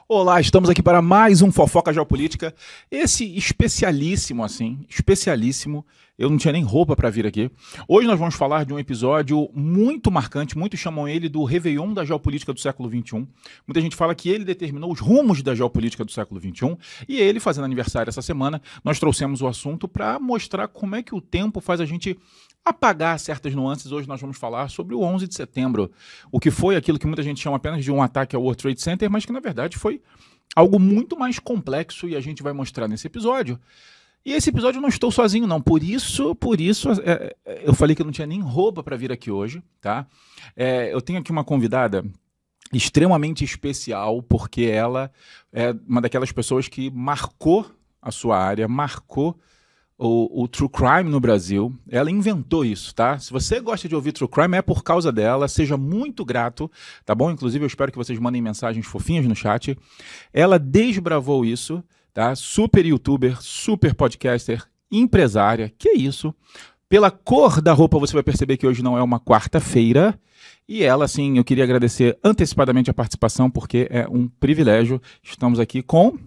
Olá, estamos aqui para mais um Fofoca Geopolítica. Esse especialíssimo, eu não tinha nem roupa para vir aqui. Hoje nós vamos falar de um episódio muito marcante, muitos chamam ele do Réveillon da geopolítica do século XXI. Muita gente fala que ele determinou os rumos da geopolítica do século XXI, e ele, fazendo aniversário essa semana, nós trouxemos o assunto para mostrar como é que o tempo faz a gente apagar certas nuances. Hoje nós vamos falar sobre o 11 de setembro, o que foi aquilo que muita gente chama apenas de um ataque ao World Trade Center, mas que na verdade foi algo muito mais complexo, e a gente vai mostrar nesse episódio. E esse episódio eu não estou sozinho, não. Por isso, eu falei que eu não tinha nem roupa para vir aqui hoje, tá? Eu tenho aqui uma convidada extremamente especial, porque ela é uma daquelas pessoas que marcou a sua área, marcou o True Crime no Brasil. Ela inventou isso, tá? Se você gosta de ouvir True Crime, é por causa dela. Seja muito grato, tá bom? Inclusive, eu espero que vocês mandem mensagens fofinhas no chat. Ela desbravou isso, tá? Super youtuber, super podcaster, empresária. Que isso? Pela cor da roupa, você vai perceber que hoje não é uma quarta-feira. E ela, assim, eu queria agradecer antecipadamente a participação, porque é um privilégio. Estamos aqui com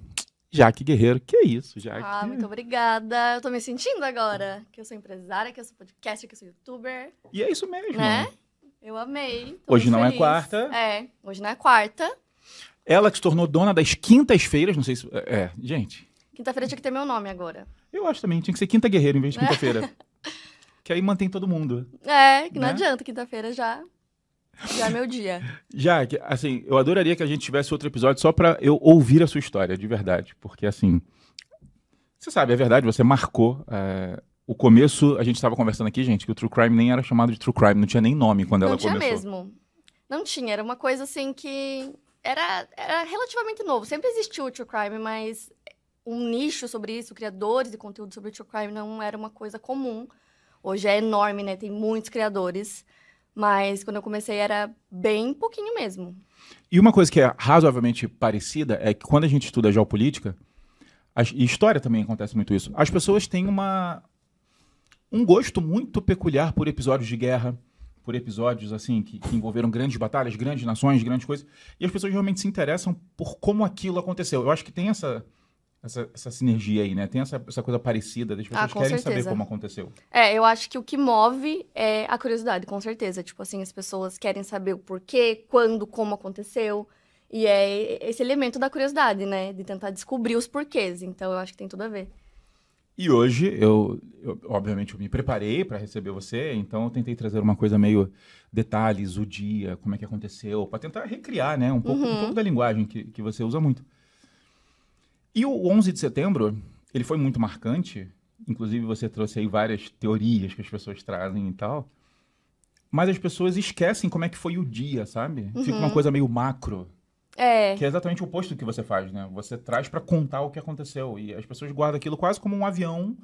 Jaque Guerreiro. Que isso, Jaque? Muito obrigada. Eu tô me sentindo agora que eu sou empresária, que eu sou podcaster, que eu sou youtuber. E é isso mesmo. Né? Eu amei. Hoje não é quarta. Hoje não é quarta. Ela que se tornou dona das quintas-feiras, não sei se... gente. Quinta-feira tinha que ter meu nome agora. Eu acho também, tinha que ser Quinta Guerreiro em vez de quinta-feira. Que aí mantém todo mundo. Que não adianta, quinta-feira já é meu dia. Já, assim, eu adoraria que a gente tivesse outro episódio só pra eu ouvir a sua história, de verdade. Porque, assim, você sabe, é verdade, você marcou o começo. A gente estava conversando aqui, gente, que o True Crime nem era chamado de True Crime, não tinha nem nome quando ela começou. Não tinha mesmo. Não tinha, era uma coisa, assim, que era relativamente novo. Sempre existiu o True Crime, mas um nicho sobre isso, criadores de conteúdo sobre o True Crime, não era uma coisa comum. Hoje é enorme, né? Tem muitos criadores. Mas quando eu comecei era bem pouquinho mesmo. E uma coisa que é razoavelmente parecida é que quando a gente estuda geopolítica, e história também acontece muito isso, as pessoas têm um gosto muito peculiar por episódios de guerra, por episódios assim que envolveram grandes batalhas, grandes nações, grandes coisas, e as pessoas realmente se interessam por como aquilo aconteceu. Eu acho que tem essa sinergia aí, né? Tem essa coisa parecida, das pessoas querem saber como aconteceu. Eu acho que o que move é a curiosidade, com certeza. Tipo assim, as pessoas querem saber o porquê, quando, como aconteceu. E é esse elemento da curiosidade, né? De tentar descobrir os porquês. Então, eu acho que tem tudo a ver. E hoje, eu obviamente, eu me preparei para receber você, então eu tentei trazer uma coisa meio detalhes, o dia, como é que aconteceu, para tentar recriar, né? Um pouco da linguagem que você usa muito. E o 11 de setembro, ele foi muito marcante, inclusive você trouxe aí várias teorias que as pessoas trazem e tal, mas as pessoas esquecem como é que foi o dia, sabe? Fica uma coisa meio macro, que é exatamente o oposto do que você faz, né? Você traz para contar o que aconteceu, e as pessoas guardam aquilo quase como um avião,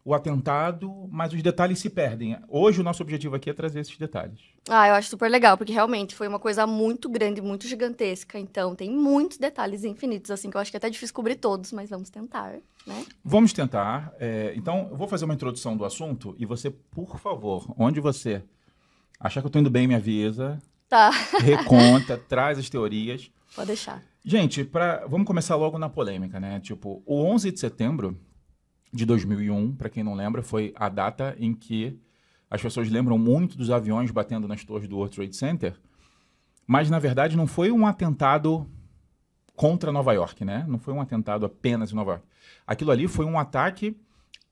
o atentado, mas os detalhes se perdem. Hoje o nosso objetivo aqui é trazer esses detalhes. Eu acho super legal, porque realmente foi uma coisa muito grande, muito gigantesca. Então, tem muitos detalhes infinitos, assim, que eu acho que é até difícil cobrir todos, mas vamos tentar, né? Vamos tentar. Então, eu vou fazer uma introdução do assunto, e você, por favor, onde você achar que eu tô indo bem, me avisa. Tá. Reconta, traz as teorias. Pode deixar. Gente, vamos começar logo na polêmica, né? Tipo, o 11 de setembro de 2001, para quem não lembra, foi a data em que as pessoas lembram muito dos aviões batendo nas torres do World Trade Center, mas, na verdade, não foi um atentado contra Nova York, né? Não foi um atentado apenas em Nova York. Aquilo ali foi um ataque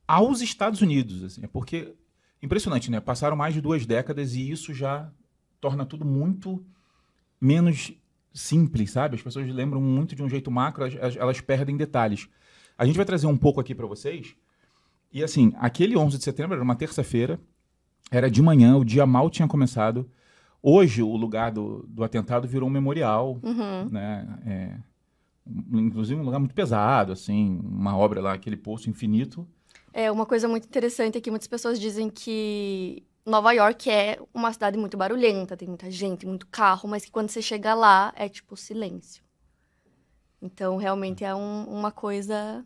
aos Estados Unidos, assim, porque, impressionante, né? Passaram mais de 2 décadas e isso já torna tudo muito menos simples, sabe? As pessoas lembram muito de um jeito macro, elas perdem detalhes. A gente vai trazer um pouco aqui para vocês. E assim, aquele 11 de setembro era uma terça-feira, era de manhã, o dia mal tinha começado. Hoje, o lugar do atentado virou um memorial, né? Inclusive um lugar muito pesado, assim, uma obra lá, aquele Poço Infinito. Uma coisa muito interessante é que muitas pessoas dizem que Nova York é uma cidade muito barulhenta, tem muita gente, muito carro, mas que quando você chega lá, é tipo silêncio. Então, realmente é uma coisa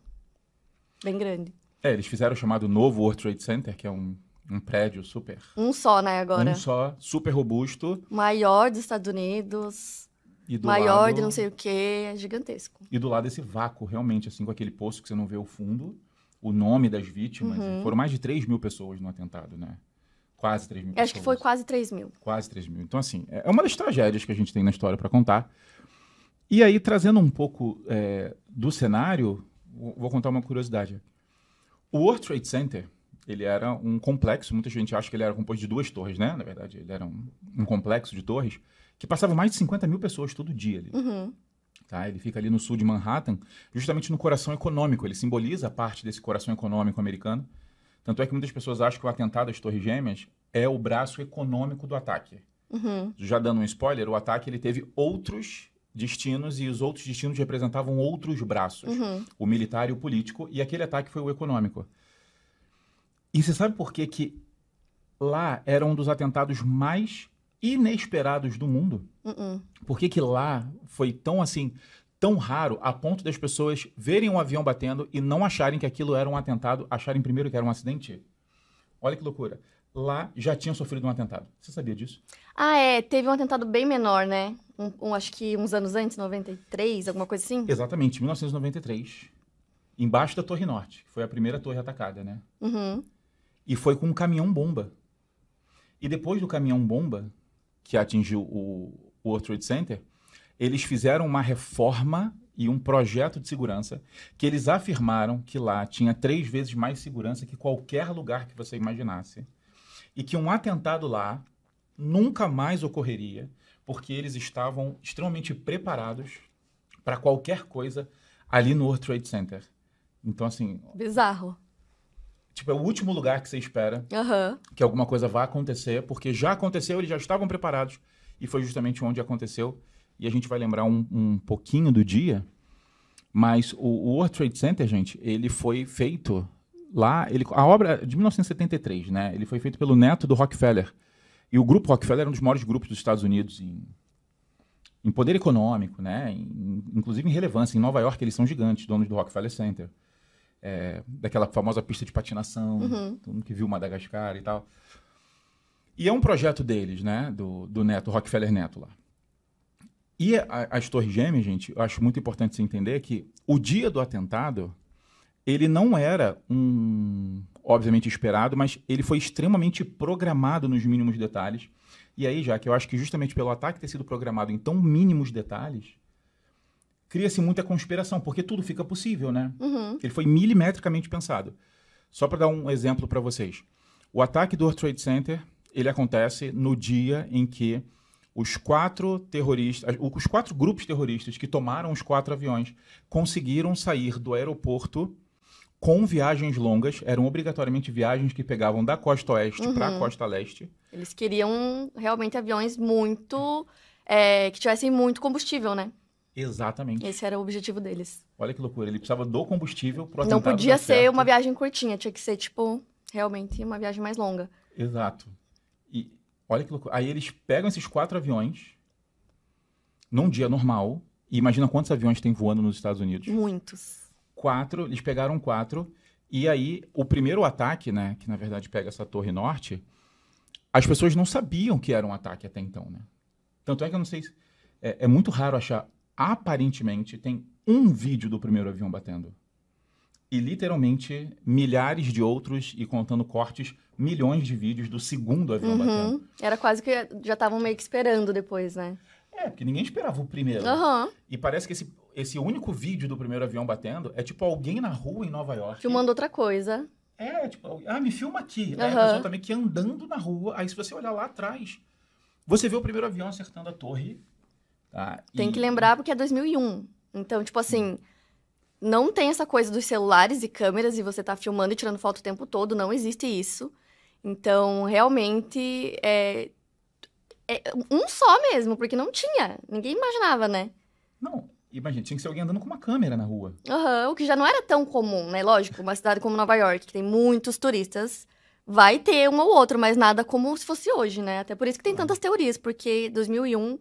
bem grande. Eles fizeram o chamado novo World Trade Center, que é um prédio super... Um só, né, agora? Um só, super robusto. Maior dos Estados Unidos. E do Maior lado, de não sei o que, é gigantesco. E do lado esse vácuo, realmente, assim, com aquele poço que você não vê o fundo, o nome das vítimas. E foram mais de 3 mil pessoas no atentado, né? Quase 3 mil pessoas. Acho que foi quase 3 mil. Quase 3 mil. Então, assim, é uma das tragédias que a gente tem na história para contar. E aí, trazendo um pouco do cenário, vou contar uma curiosidade. O World Trade Center, ele era um complexo, muita gente acha que ele era composto de 2 torres, né? Na verdade, ele era um complexo de torres que passava mais de 50 mil pessoas todo dia ali. Tá? Ele fica ali no sul de Manhattan, justamente no coração econômico. Ele simboliza a parte desse coração econômico americano. Tanto é que muitas pessoas acham que o atentado às Torres Gêmeas é o braço econômico do ataque. Já dando um spoiler, o ataque ele teve outros destinos e os outros destinos representavam outros braços. O militar e o político, e aquele ataque foi o econômico. E você sabe por que que lá era um dos atentados mais inesperados do mundo? Por que que lá foi tão assim, tão raro, a ponto das pessoas verem um avião batendo e não acharem que aquilo era um atentado, acharem primeiro que era um acidente? Olha que loucura. Lá já tinham sofrido um atentado. Você sabia disso? Ah, teve um atentado bem menor, né? Acho que uns anos antes, 93, alguma coisa assim? Exatamente, 1993. Embaixo da Torre Norte, que foi a primeira torre atacada, né? E foi com um caminhão-bomba. E depois do caminhão-bomba, que atingiu o World Trade Center, eles fizeram uma reforma e um projeto de segurança que eles afirmaram que lá tinha 3 vezes mais segurança que qualquer lugar que você imaginasse. E que um atentado lá nunca mais ocorreria, porque eles estavam extremamente preparados para qualquer coisa ali no World Trade Center. Então, assim... Bizarro. Tipo, é o último lugar que você espera que alguma coisa vá acontecer, porque já aconteceu, eles já estavam preparados, e foi justamente onde aconteceu. E a gente vai lembrar um pouquinho do dia, mas o World Trade Center, gente, ele foi feito lá... a obra é de 1973, né? Ele foi feito pelo neto do Rockefeller. E o grupo Rockefeller era um dos maiores grupos dos Estados Unidos em poder econômico, né? Inclusive em relevância. Em Nova York, eles são gigantes, donos do Rockefeller Center. Daquela famosa pista de patinação, todo mundo que viu Madagascar e tal. E é um projeto deles, né? Do neto, Rockefeller Neto lá. E as Torres Gêmeas, gente, eu acho muito importante você entender que o dia do atentado, ele não era obviamente esperado, mas ele foi extremamente programado nos mínimos detalhes. E aí, já que eu acho que justamente pelo ataque ter sido programado em tão mínimos detalhes, cria-se muita conspiração, porque tudo fica possível, né? Ele foi milimetricamente pensado. Só para dar um exemplo para vocês. O ataque do World Trade Center, ele acontece no dia em que os 4 grupos terroristas que tomaram os 4 aviões conseguiram sair do aeroporto com viagens longas. Eram obrigatoriamente viagens que pegavam da costa oeste para a costa leste. Eles queriam realmente aviões que tivessem muito combustível, né? Exatamente. Esse era o objetivo deles. Olha que loucura, ele precisava do combustível pro atentado. Não podia ser uma viagem curtinha, tinha que ser, realmente uma viagem mais longa. Exato. E olha que loucura. Aí eles pegam esses 4 aviões num dia normal, e imagina quantos aviões tem voando nos Estados Unidos. Muitos. 4, eles pegaram 4, e aí o primeiro ataque, né, que na verdade pega essa Torre Norte, as pessoas não sabiam que era um ataque até então, né? Tanto é que eu não sei se... É muito raro achar... Aparentemente, tem um vídeo do primeiro avião batendo. E, literalmente, milhares de outros, e contando cortes, milhões de vídeos do segundo avião batendo. Era quase que já estavam meio que esperando depois, né? Porque ninguém esperava o primeiro. E parece que esse único vídeo do primeiro avião batendo é tipo alguém na rua em Nova York. Filmando outra coisa. Tipo, me filma aqui. A pessoa tá meio que andando na rua. Aí, se você olhar lá atrás, você vê o primeiro avião acertando a torre. Tá? Tem que lembrar porque é 2001. Então, tipo assim, não tem essa coisa dos celulares e câmeras e você tá filmando e tirando foto o tempo todo. Não existe isso. Então, realmente, é um só mesmo, porque não tinha. Ninguém imaginava, né? Não, imagina, tinha que ser alguém andando com uma câmera na rua. O que já não era tão comum, né? Lógico, uma cidade como Nova York, que tem muitos turistas, vai ter um ou outro, mas nada como se fosse hoje, né? Até por isso que tem tantas teorias, porque 2001...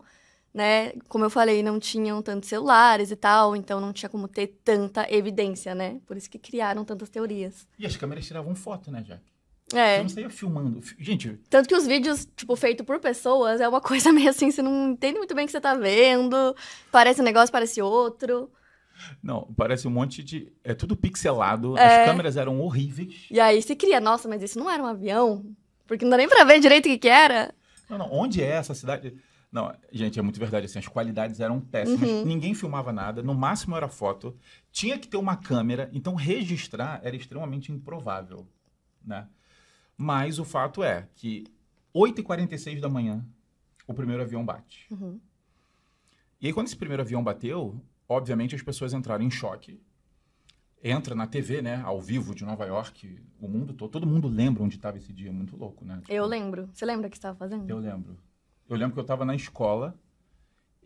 né? Como eu falei, não tinham tantos celulares e tal, então não tinha como ter tanta evidência, né? Por isso que criaram tantas teorias. E as câmeras tiravam foto, né, Jack? É. Você não saía filmando. Gente... Tanto que os vídeos, tipo, feitos por pessoas, é uma coisa meio assim, você não entende muito bem o que você tá vendo. Parece um negócio, parece outro. Não, parece um monte de... É tudo pixelado, É. as câmeras eram horríveis. E aí se cria, nossa, mas isso não era um avião? Porque não dá nem pra ver direito o que era. Não, onde é essa cidade? Não, gente, é muito verdade, assim, as qualidades eram péssimas, ninguém filmava nada, no máximo era foto, tinha que ter uma câmera, então registrar era extremamente improvável, né? Mas o fato é que 8h46 da manhã, o primeiro avião bate. E aí, quando esse primeiro avião bateu, obviamente as pessoas entraram em choque. Entra na TV, né, ao vivo de Nova York, o mundo todo mundo lembra onde estava esse dia, muito louco, né? Tipo, Eu lembro. Você lembra o que você estava fazendo? eu lembro. Eu lembro que eu estava na escola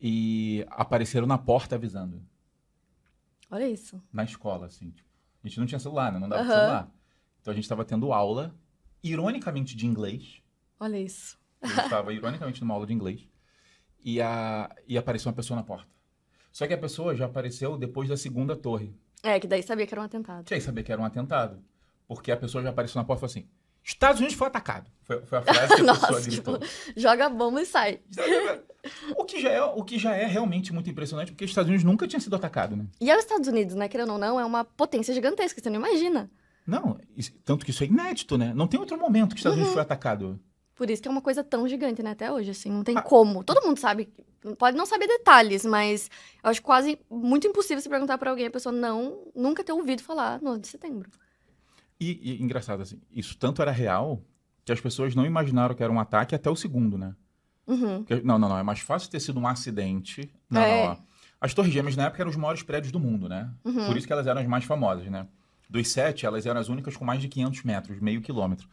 e apareceram na porta avisando. Olha isso. Na escola, assim. Tipo, a gente não tinha celular, né? Não dava Aham. celular. Então a gente estava tendo aula, ironicamente, de inglês. Olha isso. Eu estava, ironicamente, numa aula de inglês. E apareceu uma pessoa na porta. Só que a pessoa já apareceu depois da segunda torre. É, que daí sabia que era um atentado. Que aí sabia que era um atentado. Porque a pessoa já apareceu na porta e falou assim: Estados Unidos foi atacado. Foi a frase que a pessoa Nossa, gritou. tipo, joga a bomba e sai. O que já é realmente muito impressionante, porque os Estados Unidos nunca tinha sido atacado, né? E é os Estados Unidos, né, querendo ou não, é uma potência gigantesca, você não imagina. Não, tanto que isso é inédito, né? Não tem outro momento que os Estados Unidos foi atacado. Por isso que é uma coisa tão gigante, né, até hoje, assim, não tem como. Todo mundo sabe, pode não saber detalhes, mas eu acho quase muito impossível você perguntar pra alguém, a pessoa nunca ter ouvido falar no 11 de setembro. E engraçado, assim, isso tanto era real que as pessoas não imaginaram que era um ataque até o segundo, né? Porque, não, é mais fácil ter sido um acidente. Não, ó. As Torres Gêmeas na época eram os maiores prédios do mundo, né? Por isso que elas eram as mais famosas, né? Dos 7, elas eram as únicas com mais de 500 metros, meio quilômetro.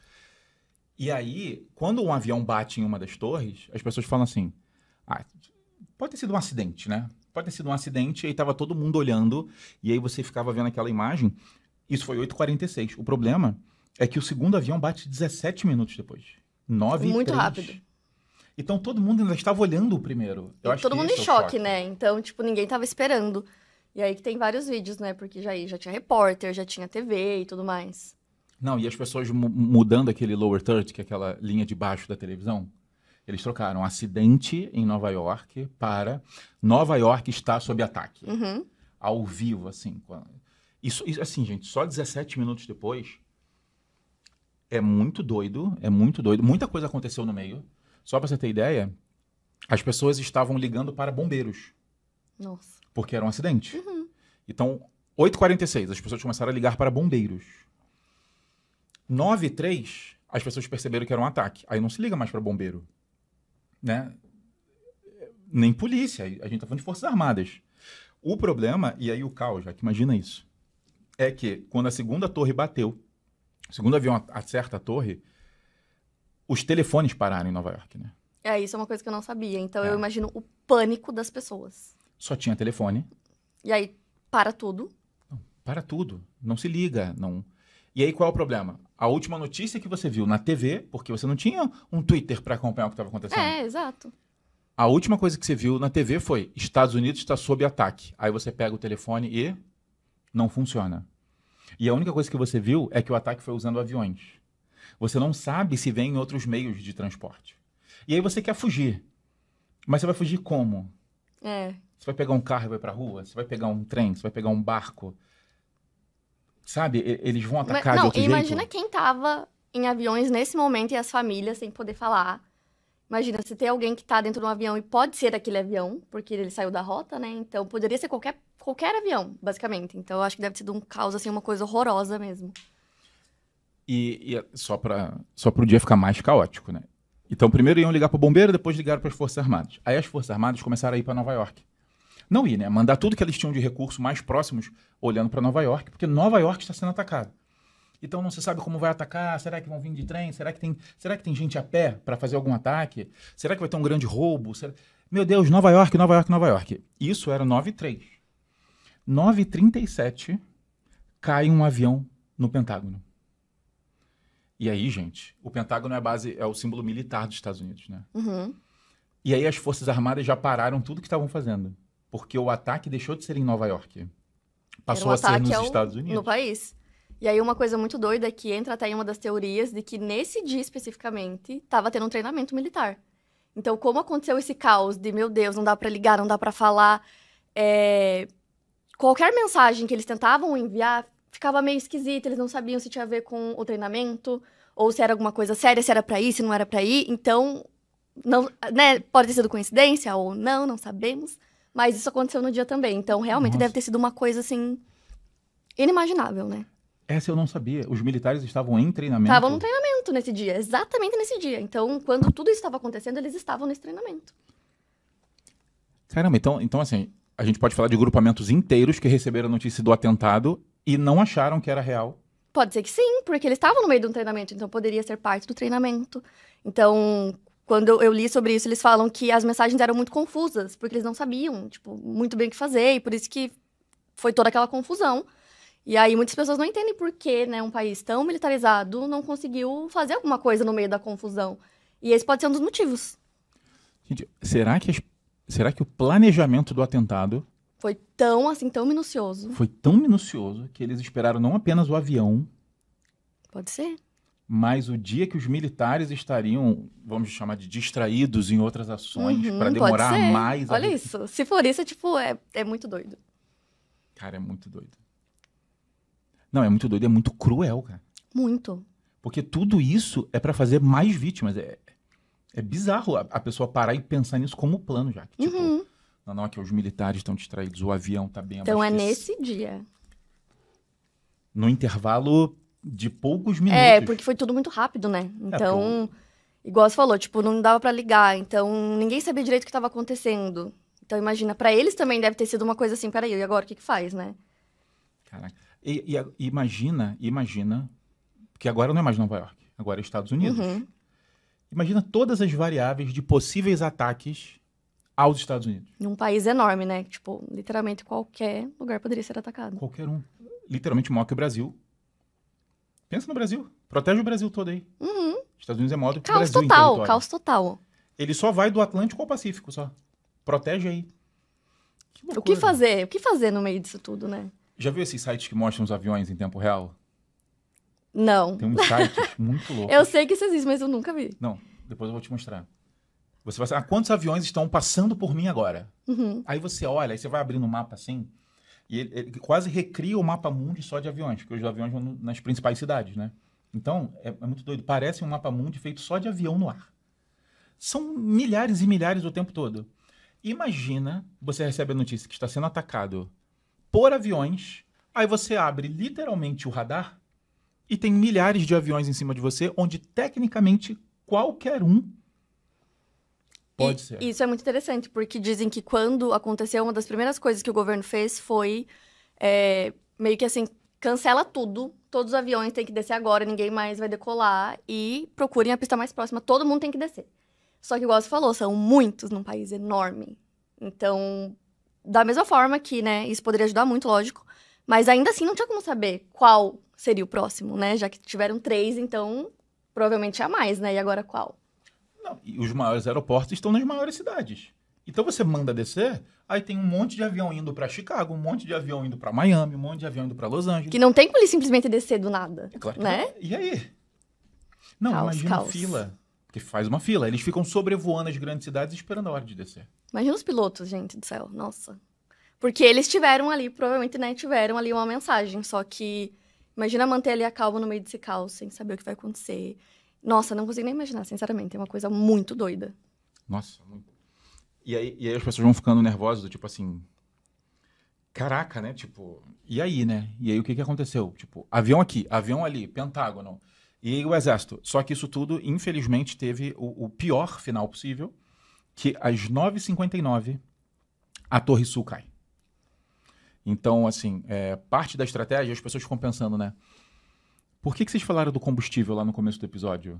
E aí, quando um avião bate em uma das torres, as pessoas falam assim, pode ter sido um acidente, né? Pode ter sido um acidente, e aí tava todo mundo olhando, e aí você ficava vendo aquela imagem. Isso foi 8h46. O problema é que o segundo avião bate 17 minutos depois. 9h03. Muito rápido. Então todo mundo ainda estava olhando o primeiro. Eu acho Todo que mundo esse em é o choque, né? Então, tipo, ninguém tava esperando. E aí que tem vários vídeos, né? Porque já tinha repórter, já tinha TV e tudo mais. Não, e as pessoas mudando aquele lower third, que é aquela linha de baixo da televisão, eles trocaram acidente em Nova York para Nova York está sob ataque. Ao vivo, assim. Isso, assim, gente, só 17 minutos depois é muito doido, é muito doido. Muita coisa aconteceu no meio. Só para você ter ideia, as pessoas estavam ligando para bombeiros. Nossa. Porque era um acidente. Então, 8h46, as pessoas começaram a ligar para bombeiros. 9h03, as pessoas perceberam que era um ataque. Aí não se liga mais para bombeiro. Né? Nem polícia. A gente tá falando de Forças Armadas. O problema, e aí o caos, já que imagina isso, é que quando a segunda torre bateu, o segundo avião acerta a torre, os telefones pararam em Nova York, né? Isso é uma coisa que eu não sabia. Então eu imagino o pânico das pessoas. Só tinha telefone. E aí, para tudo. Não, para tudo. Não se liga. Não. E aí qual é o problema? A última notícia que você viu na TV, porque você não tinha um Twitter para acompanhar o que estava acontecendo. Exato. A última coisa que você viu na TV foi Estados Unidos está sob ataque. Aí você pega o telefone e não funciona. E a única coisa que você viu é que o ataque foi usando aviões. Você não sabe se vem em outros meios de transporte. E aí você quer fugir. Mas você vai fugir como? Você vai pegar um carro e vai pra rua? Você vai pegar um trem? Você vai pegar um barco? Sabe? Eles vão atacar de outro jeito? Imagina quem tava em aviões nesse momento e as famílias sem poder falar. Imagina, se tem alguém que tá dentro de um avião e pode ser aquele avião, porque ele saiu da rota, né? Então, poderia ser qualquer avião, basicamente. Então, eu acho que deve ter sido um caos, assim, uma coisa horrorosa mesmo. E só pro dia ficar mais caótico, né? Então, primeiro iam ligar pro bombeiro, depois ligaram para as Forças Armadas. Aí as Forças Armadas começaram a ir para Nova York. Não ir, né? Mandar tudo que eles tinham de recurso mais próximos olhando para Nova York, porque Nova York está sendo atacado. Então não se sabe como vai atacar, será que vão vir de trem? Será que tem gente a pé para fazer algum ataque? Será que vai ter um grande roubo? Meu Deus, Nova York, Nova York, Nova York. Isso era 9h03. 9h37, cai um avião no Pentágono. E aí, gente, o Pentágono é o símbolo militar dos Estados Unidos, né? E aí as Forças Armadas já pararam tudo que estavam fazendo. Porque o ataque deixou de ser em Nova York. Passou a ser nos Estados Unidos. No país. E aí uma coisa muito doida é que entra até em uma das teorias de que nesse dia especificamente estava tendo um treinamento militar. Então, como aconteceu esse caos de, meu Deus, não dá pra ligar, não dá pra falar, qualquer mensagem que eles tentavam enviar ficava meio esquisita, eles não sabiam se tinha a ver com o treinamento, ou se era alguma coisa séria, se era pra ir, se não era pra ir. Então, não, né, pode ter sido coincidência ou não sabemos. Mas isso aconteceu no dia também. Então, realmente deve ter sido uma coisa, assim, inimaginável, né? Essa eu não sabia. Os militares estavam em treinamento? Estavam no treinamento nesse dia, exatamente nesse dia. Então, quando tudo isso estava acontecendo, eles estavam nesse treinamento. Caramba, então assim, a gente pode falar de grupamentos inteiros que receberam a notícia do atentado e não acharam que era real. Pode ser que sim, porque eles estavam no meio de um treinamento, então poderia ser parte do treinamento. Então, quando eu li sobre isso, eles falam que as mensagens eram muito confusas, porque eles não sabiam, tipo, muito bem o que fazer, e por isso que foi toda aquela confusão. E aí muitas pessoas não entendem por que, né, um país tão militarizado não conseguiu fazer alguma coisa no meio da confusão. E esse pode ser um dos motivos. Gente, será que o planejamento do atentado Foi tão, assim, tão minucioso. foi tão minucioso que eles esperaram não apenas o avião, Pode ser. mas o dia que os militares estariam, vamos chamar de distraídos em outras ações, para pode demorar ser. mais. Olha isso. Se for isso, tipo, é muito doido. Cara, é muito doido. Não, é muito doido, é muito cruel, cara. Muito. Porque tudo isso é para fazer mais vítimas. É bizarro a pessoa parar e pensar nisso como plano já. Que, tipo, não, aqui os militares estão distraídos, o avião tá bem Então abastecido. é nesse dia. No intervalo de poucos minutos. Porque foi tudo muito rápido, né? Então, igual você falou, tipo, não dava pra ligar. Então, ninguém sabia direito o que tava acontecendo. Então, imagina, pra eles também deve ter sido uma coisa assim, peraí, e agora o que faz, né? Caraca. E imagina, porque agora não é mais Nova York, agora é Estados Unidos. Imagina todas as variáveis de possíveis ataques aos Estados Unidos. Num país enorme, né? Tipo, literalmente qualquer lugar poderia ser atacado. Qualquer um. Literalmente maior que o Brasil. Pensa no Brasil. Protege o Brasil todo aí. Estados Unidos é maior do que o Caos Brasil em total, território. caos total. Ele só vai do Atlântico ao Pacífico, só. Protege aí. Que loucura. O que fazer? O que fazer no meio disso tudo, né? Já viu esses sites que mostram os aviões em tempo real? Não. Tem uns sites muito loucos. Eu sei que isso existe, mas eu nunca vi. Não, depois eu vou te mostrar. Você vai saber quantos aviões estão passando por mim agora. Aí você olha, aí você vai abrindo o mapa assim, e ele quase recria o mapa mundi só de aviões, porque os aviões vão nas principais cidades, né? Então, é muito doido. Parece um mapa mundi feito só de avião no ar. São milhares e milhares o tempo todo. Imagina, você recebe a notícia que está sendo atacado por aviões, aí você abre literalmente o radar e tem milhares de aviões em cima de você, onde tecnicamente qualquer um pode ser. Isso é muito interessante, porque dizem que quando aconteceu, uma das primeiras coisas que o governo fez foi meio que assim, cancela tudo, todos os aviões têm que descer agora, ninguém mais vai decolar e procurem a pista mais próxima, todo mundo tem que descer. Só que, igual você falou, são muitos num país enorme. Então, da mesma forma que, né, isso poderia ajudar muito, lógico, mas ainda assim não tinha como saber qual seria o próximo, né? Já que tiveram 3, então provavelmente tinha mais, né? E agora qual? Não, e os maiores aeroportos estão nas maiores cidades. Então você manda descer, aí tem um monte de avião indo para Chicago, um monte de avião indo para Miami, um monte de avião indo para Los Angeles. Que não tem como ele simplesmente descer do nada, É claro que né? não. E aí? Não, imagina a fila. Porque faz uma fila. Eles ficam sobrevoando as grandes cidades esperando a hora de descer. Imagina os pilotos, gente do céu. Nossa. Porque eles tiveram ali, provavelmente, né, tiveram ali uma mensagem. Só que, imagina manter ali a calma no meio desse caos, sem saber o que vai acontecer. Nossa, não consigo nem imaginar, sinceramente. É uma coisa muito doida. Nossa, muito. E aí as pessoas vão ficando nervosas, do tipo assim... Caraca, né? Tipo, e aí, né? E aí o que aconteceu? Tipo, avião aqui, avião ali, Pentágono. E aí o Exército. Só que isso tudo, infelizmente, teve o pior final possível, que às 9h59, a Torre Sul cai. Então, assim, parte da estratégia, as pessoas ficam pensando, né? Por que vocês falaram do combustível lá no começo do episódio?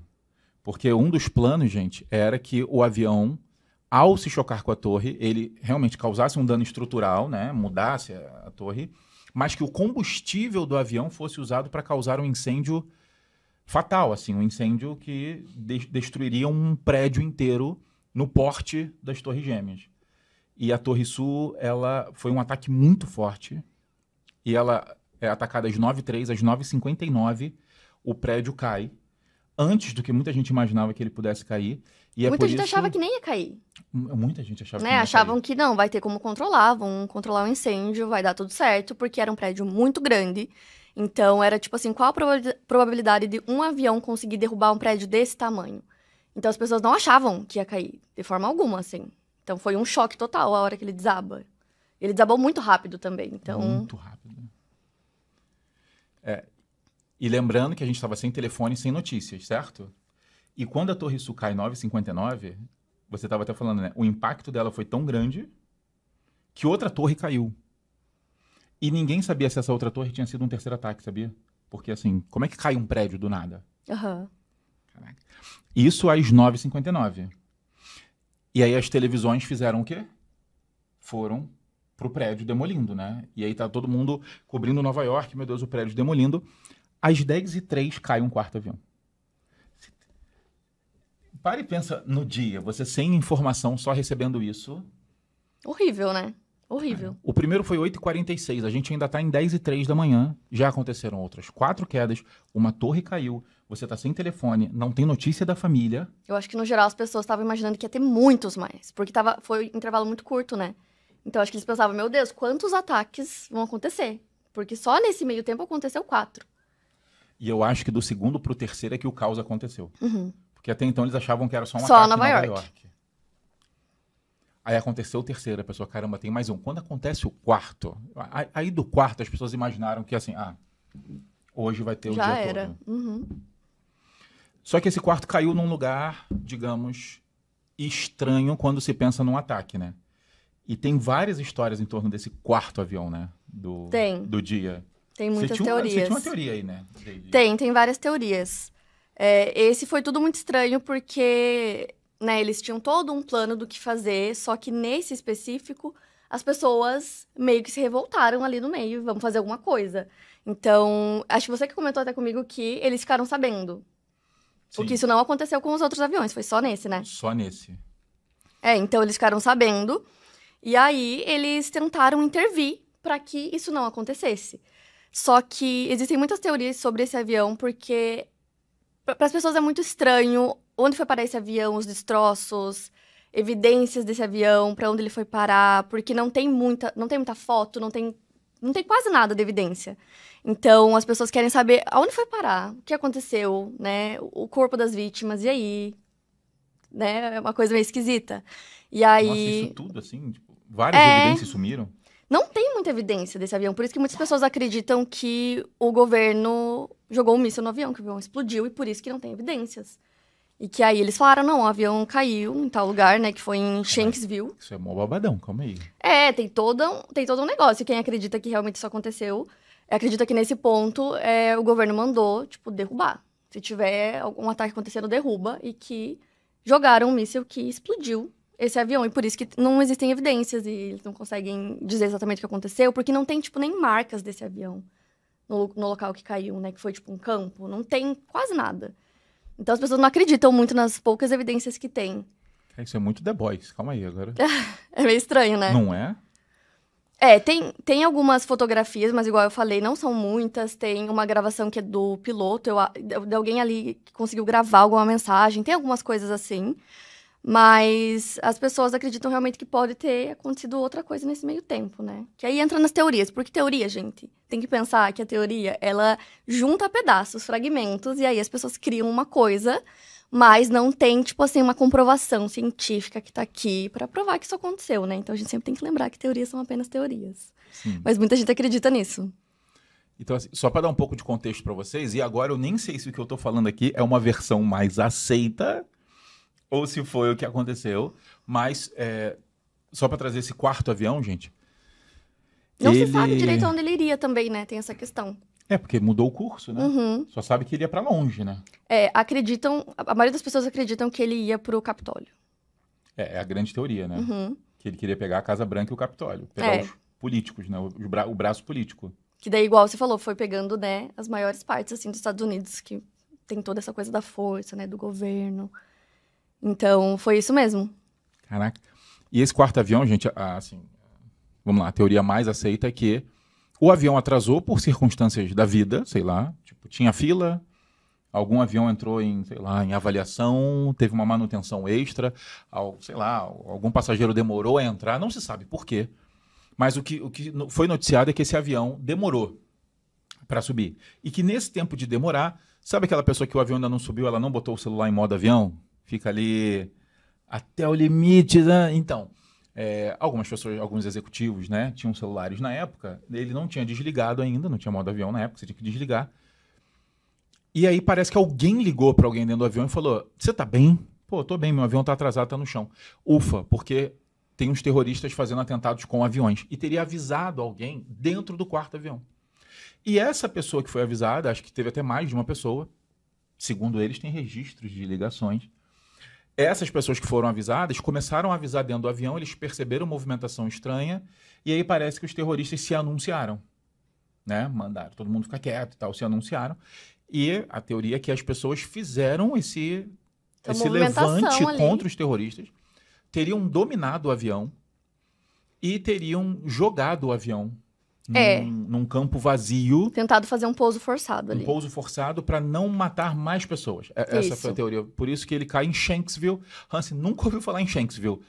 Porque um dos planos, gente, era que o avião, ao se chocar com a torre, ele realmente causasse um dano estrutural, né? Mudasse a torre, mas que o combustível do avião fosse usado para causar um incêndio fatal, assim, um incêndio que destruiria um prédio inteiro no porte das Torres Gêmeas. E a Torre Sul, ela foi um ataque muito forte e ela é atacado às 9h03, às 9h59, o prédio cai, antes do que muita gente imaginava que ele pudesse cair. E Muita gente achava que nem ia cair. Muita gente achava que Né? não ia Achavam cair. que não, vai ter como controlar, vão controlar o incêndio, vai dar tudo certo, porque era um prédio muito grande. Então, era tipo assim, qual a probabilidade de um avião conseguir derrubar um prédio desse tamanho? Então, as pessoas não achavam que ia cair, de forma alguma, assim. Então, foi um choque total a hora que ele desaba. Ele desabou muito rápido também, então... Muito rápido. E lembrando que a gente estava sem telefone, sem notícias, certo? E quando a Torre Sul cai 9h59, você estava até falando, né? O impacto dela foi tão grande que outra torre caiu. E ninguém sabia se essa outra torre tinha sido um terceiro ataque, sabia? Porque, assim, como é que cai um prédio do nada? Aham. Caraca. Isso às 9h59. E aí as televisões fizeram o quê? Foram pro prédio demolindo, né? E aí tá todo mundo cobrindo Nova York, meu Deus, o prédio demolindo. Às 10h03 cai um quarto avião. Para e pensa no dia, você sem informação, só recebendo isso. Horrível, né? Horrível. O primeiro foi 8h46, a gente ainda tá em 10h03 da manhã. Já aconteceram outras 4 quedas, uma torre caiu, você tá sem telefone, não tem notícia da família. Eu acho que, no geral, as pessoas estavam imaginando que ia ter muitos mais. Porque foi um intervalo muito curto, né? Então, acho que eles pensavam, meu Deus, quantos ataques vão acontecer? Porque só nesse meio tempo aconteceu 4. E eu acho que do segundo pro terceiro é que o caos aconteceu. Uhum. Porque até então eles achavam que era só um Só ataque Nova em Nova York. York. Aí aconteceu o terceiro, a pessoa, caramba, tem mais um. Quando acontece o quarto, aí do quarto as pessoas imaginaram que assim, hoje vai ter o Já dia era. todo. Uhum. Só que esse quarto caiu num lugar, digamos, estranho quando se pensa num ataque, né? E tem várias histórias em torno desse quarto avião, né? Do dia. Tem muitas Você teorias. tinha uma teoria aí, né? Tem várias teorias. Esse foi tudo muito estranho porque, né, eles tinham todo um plano do que fazer, só que nesse específico, as pessoas meio que se revoltaram ali no meio, vamos fazer alguma coisa. Então, acho que você que comentou até comigo que eles ficaram sabendo. Sim, Porque isso não aconteceu com os outros aviões, foi só nesse, né? só nesse. Então eles ficaram sabendo, e aí eles tentaram intervir para que isso não acontecesse. Só que existem muitas teorias sobre esse avião, porque para as pessoas é muito estranho onde foi parar esse avião, os destroços, evidências desse avião, para onde ele foi parar, porque não tem muita foto, não tem quase nada de evidência. Então as pessoas querem saber aonde foi parar, o que aconteceu, né? O corpo das vítimas, e aí? Né? É uma coisa meio esquisita. E aí... Nossa, isso tudo, assim, tipo, várias evidências sumiram. Não tem muita evidência desse avião, por isso que muitas pessoas acreditam que o governo jogou um míssil no avião, que o avião explodiu, e por isso que não tem evidências. E que aí eles falaram, não, o avião caiu em tal lugar, né, que foi em Shanksville. Isso é mó babadão, calma aí. Tem todo um negócio. Quem acredita que realmente isso aconteceu, acredita que nesse ponto o governo mandou, tipo, derrubar. Se tiver algum ataque acontecendo, derruba, e que jogaram um míssil que explodiu esse avião, e por isso que não existem evidências, e eles não conseguem dizer exatamente o que aconteceu, porque não tem, tipo, nem marcas desse avião no local que caiu, né, que foi, tipo, um campo, não tem quase nada. Então as pessoas não acreditam muito nas poucas evidências que tem. Isso é muito The Boys, calma aí agora. É meio estranho, né? Não é? Tem algumas fotografias, mas igual eu falei, não são muitas. Tem uma gravação que é do piloto, de alguém ali que conseguiu gravar alguma mensagem. Tem algumas coisas assim. Mas as pessoas acreditam realmente que pode ter acontecido outra coisa nesse meio tempo, né? Que aí entra nas teorias. Porque teoria, gente, tem que pensar que a teoria, ela junta pedaços, fragmentos, e aí as pessoas criam uma coisa, mas não tem, tipo assim, uma comprovação científica que tá aqui pra provar que isso aconteceu, né? Então a gente sempre tem que lembrar que teorias são apenas teorias. Sim. Mas muita gente acredita nisso. Então, assim, só para dar um pouco de contexto para vocês, e agora eu nem sei se o que eu tô falando aqui é uma versão mais aceita ou se foi o que aconteceu, mas só para trazer esse quarto avião, gente. Não se sabe direito onde ele iria também, né? Tem essa questão. Porque mudou o curso, né? Uhum. Só sabe que ele ia para longe, né? A maioria das pessoas acreditam que ele ia pro Capitólio. É a grande teoria, né? Uhum. Que ele queria pegar a Casa Branca e o Capitólio. Pegar os políticos, né? O braço político. Que daí, igual você falou, foi pegando, né, as maiores partes, assim, dos Estados Unidos, que tem toda essa coisa da força, né, do governo. Então, foi isso mesmo. Caraca. E esse quarto avião, gente, assim, vamos lá, a teoria mais aceita é que O avião atrasou por circunstâncias da vida, sei lá, tipo, tinha fila, algum avião entrou em, sei lá, em avaliação, teve uma manutenção extra, sei lá, algum passageiro demorou a entrar, não se sabe por quê. Mas o que foi noticiado é que esse avião demorou para subir. E que nesse tempo de demorar, sabe aquela pessoa que o avião ainda não subiu, ela não botou o celular em modo avião? Fica ali até o limite, né? Então, algumas pessoas, alguns executivos, né, tinham celulares na época, ele não tinha desligado ainda, não tinha modo avião na época, você tinha que desligar. E aí parece que alguém ligou para alguém dentro do avião e falou, você tá bem? Pô, tô bem, meu avião tá atrasado, tá no chão. Ufa, porque tem uns terroristas fazendo atentados com aviões. E teria avisado alguém dentro do quarto avião. E essa pessoa que foi avisada, acho que teve até mais de uma pessoa, segundo eles, tem registros de ligações. Essas pessoas que foram avisadas começaram a avisar dentro do avião, eles perceberam movimentação estranha, e aí parece que os terroristas se anunciaram, né? Mandaram todo mundo ficar quieto e tal, se anunciaram. E a teoria é que as pessoas fizeram esse levante ali contra os terroristas, teriam dominado o avião e teriam jogado o avião num campo vazio. Tentado fazer um pouso forçado ali. Um pouso forçado para não matar mais pessoas. Essa foi a teoria. Por isso que ele cai em Shanksville. Hansen nunca ouviu falar em Shanksville.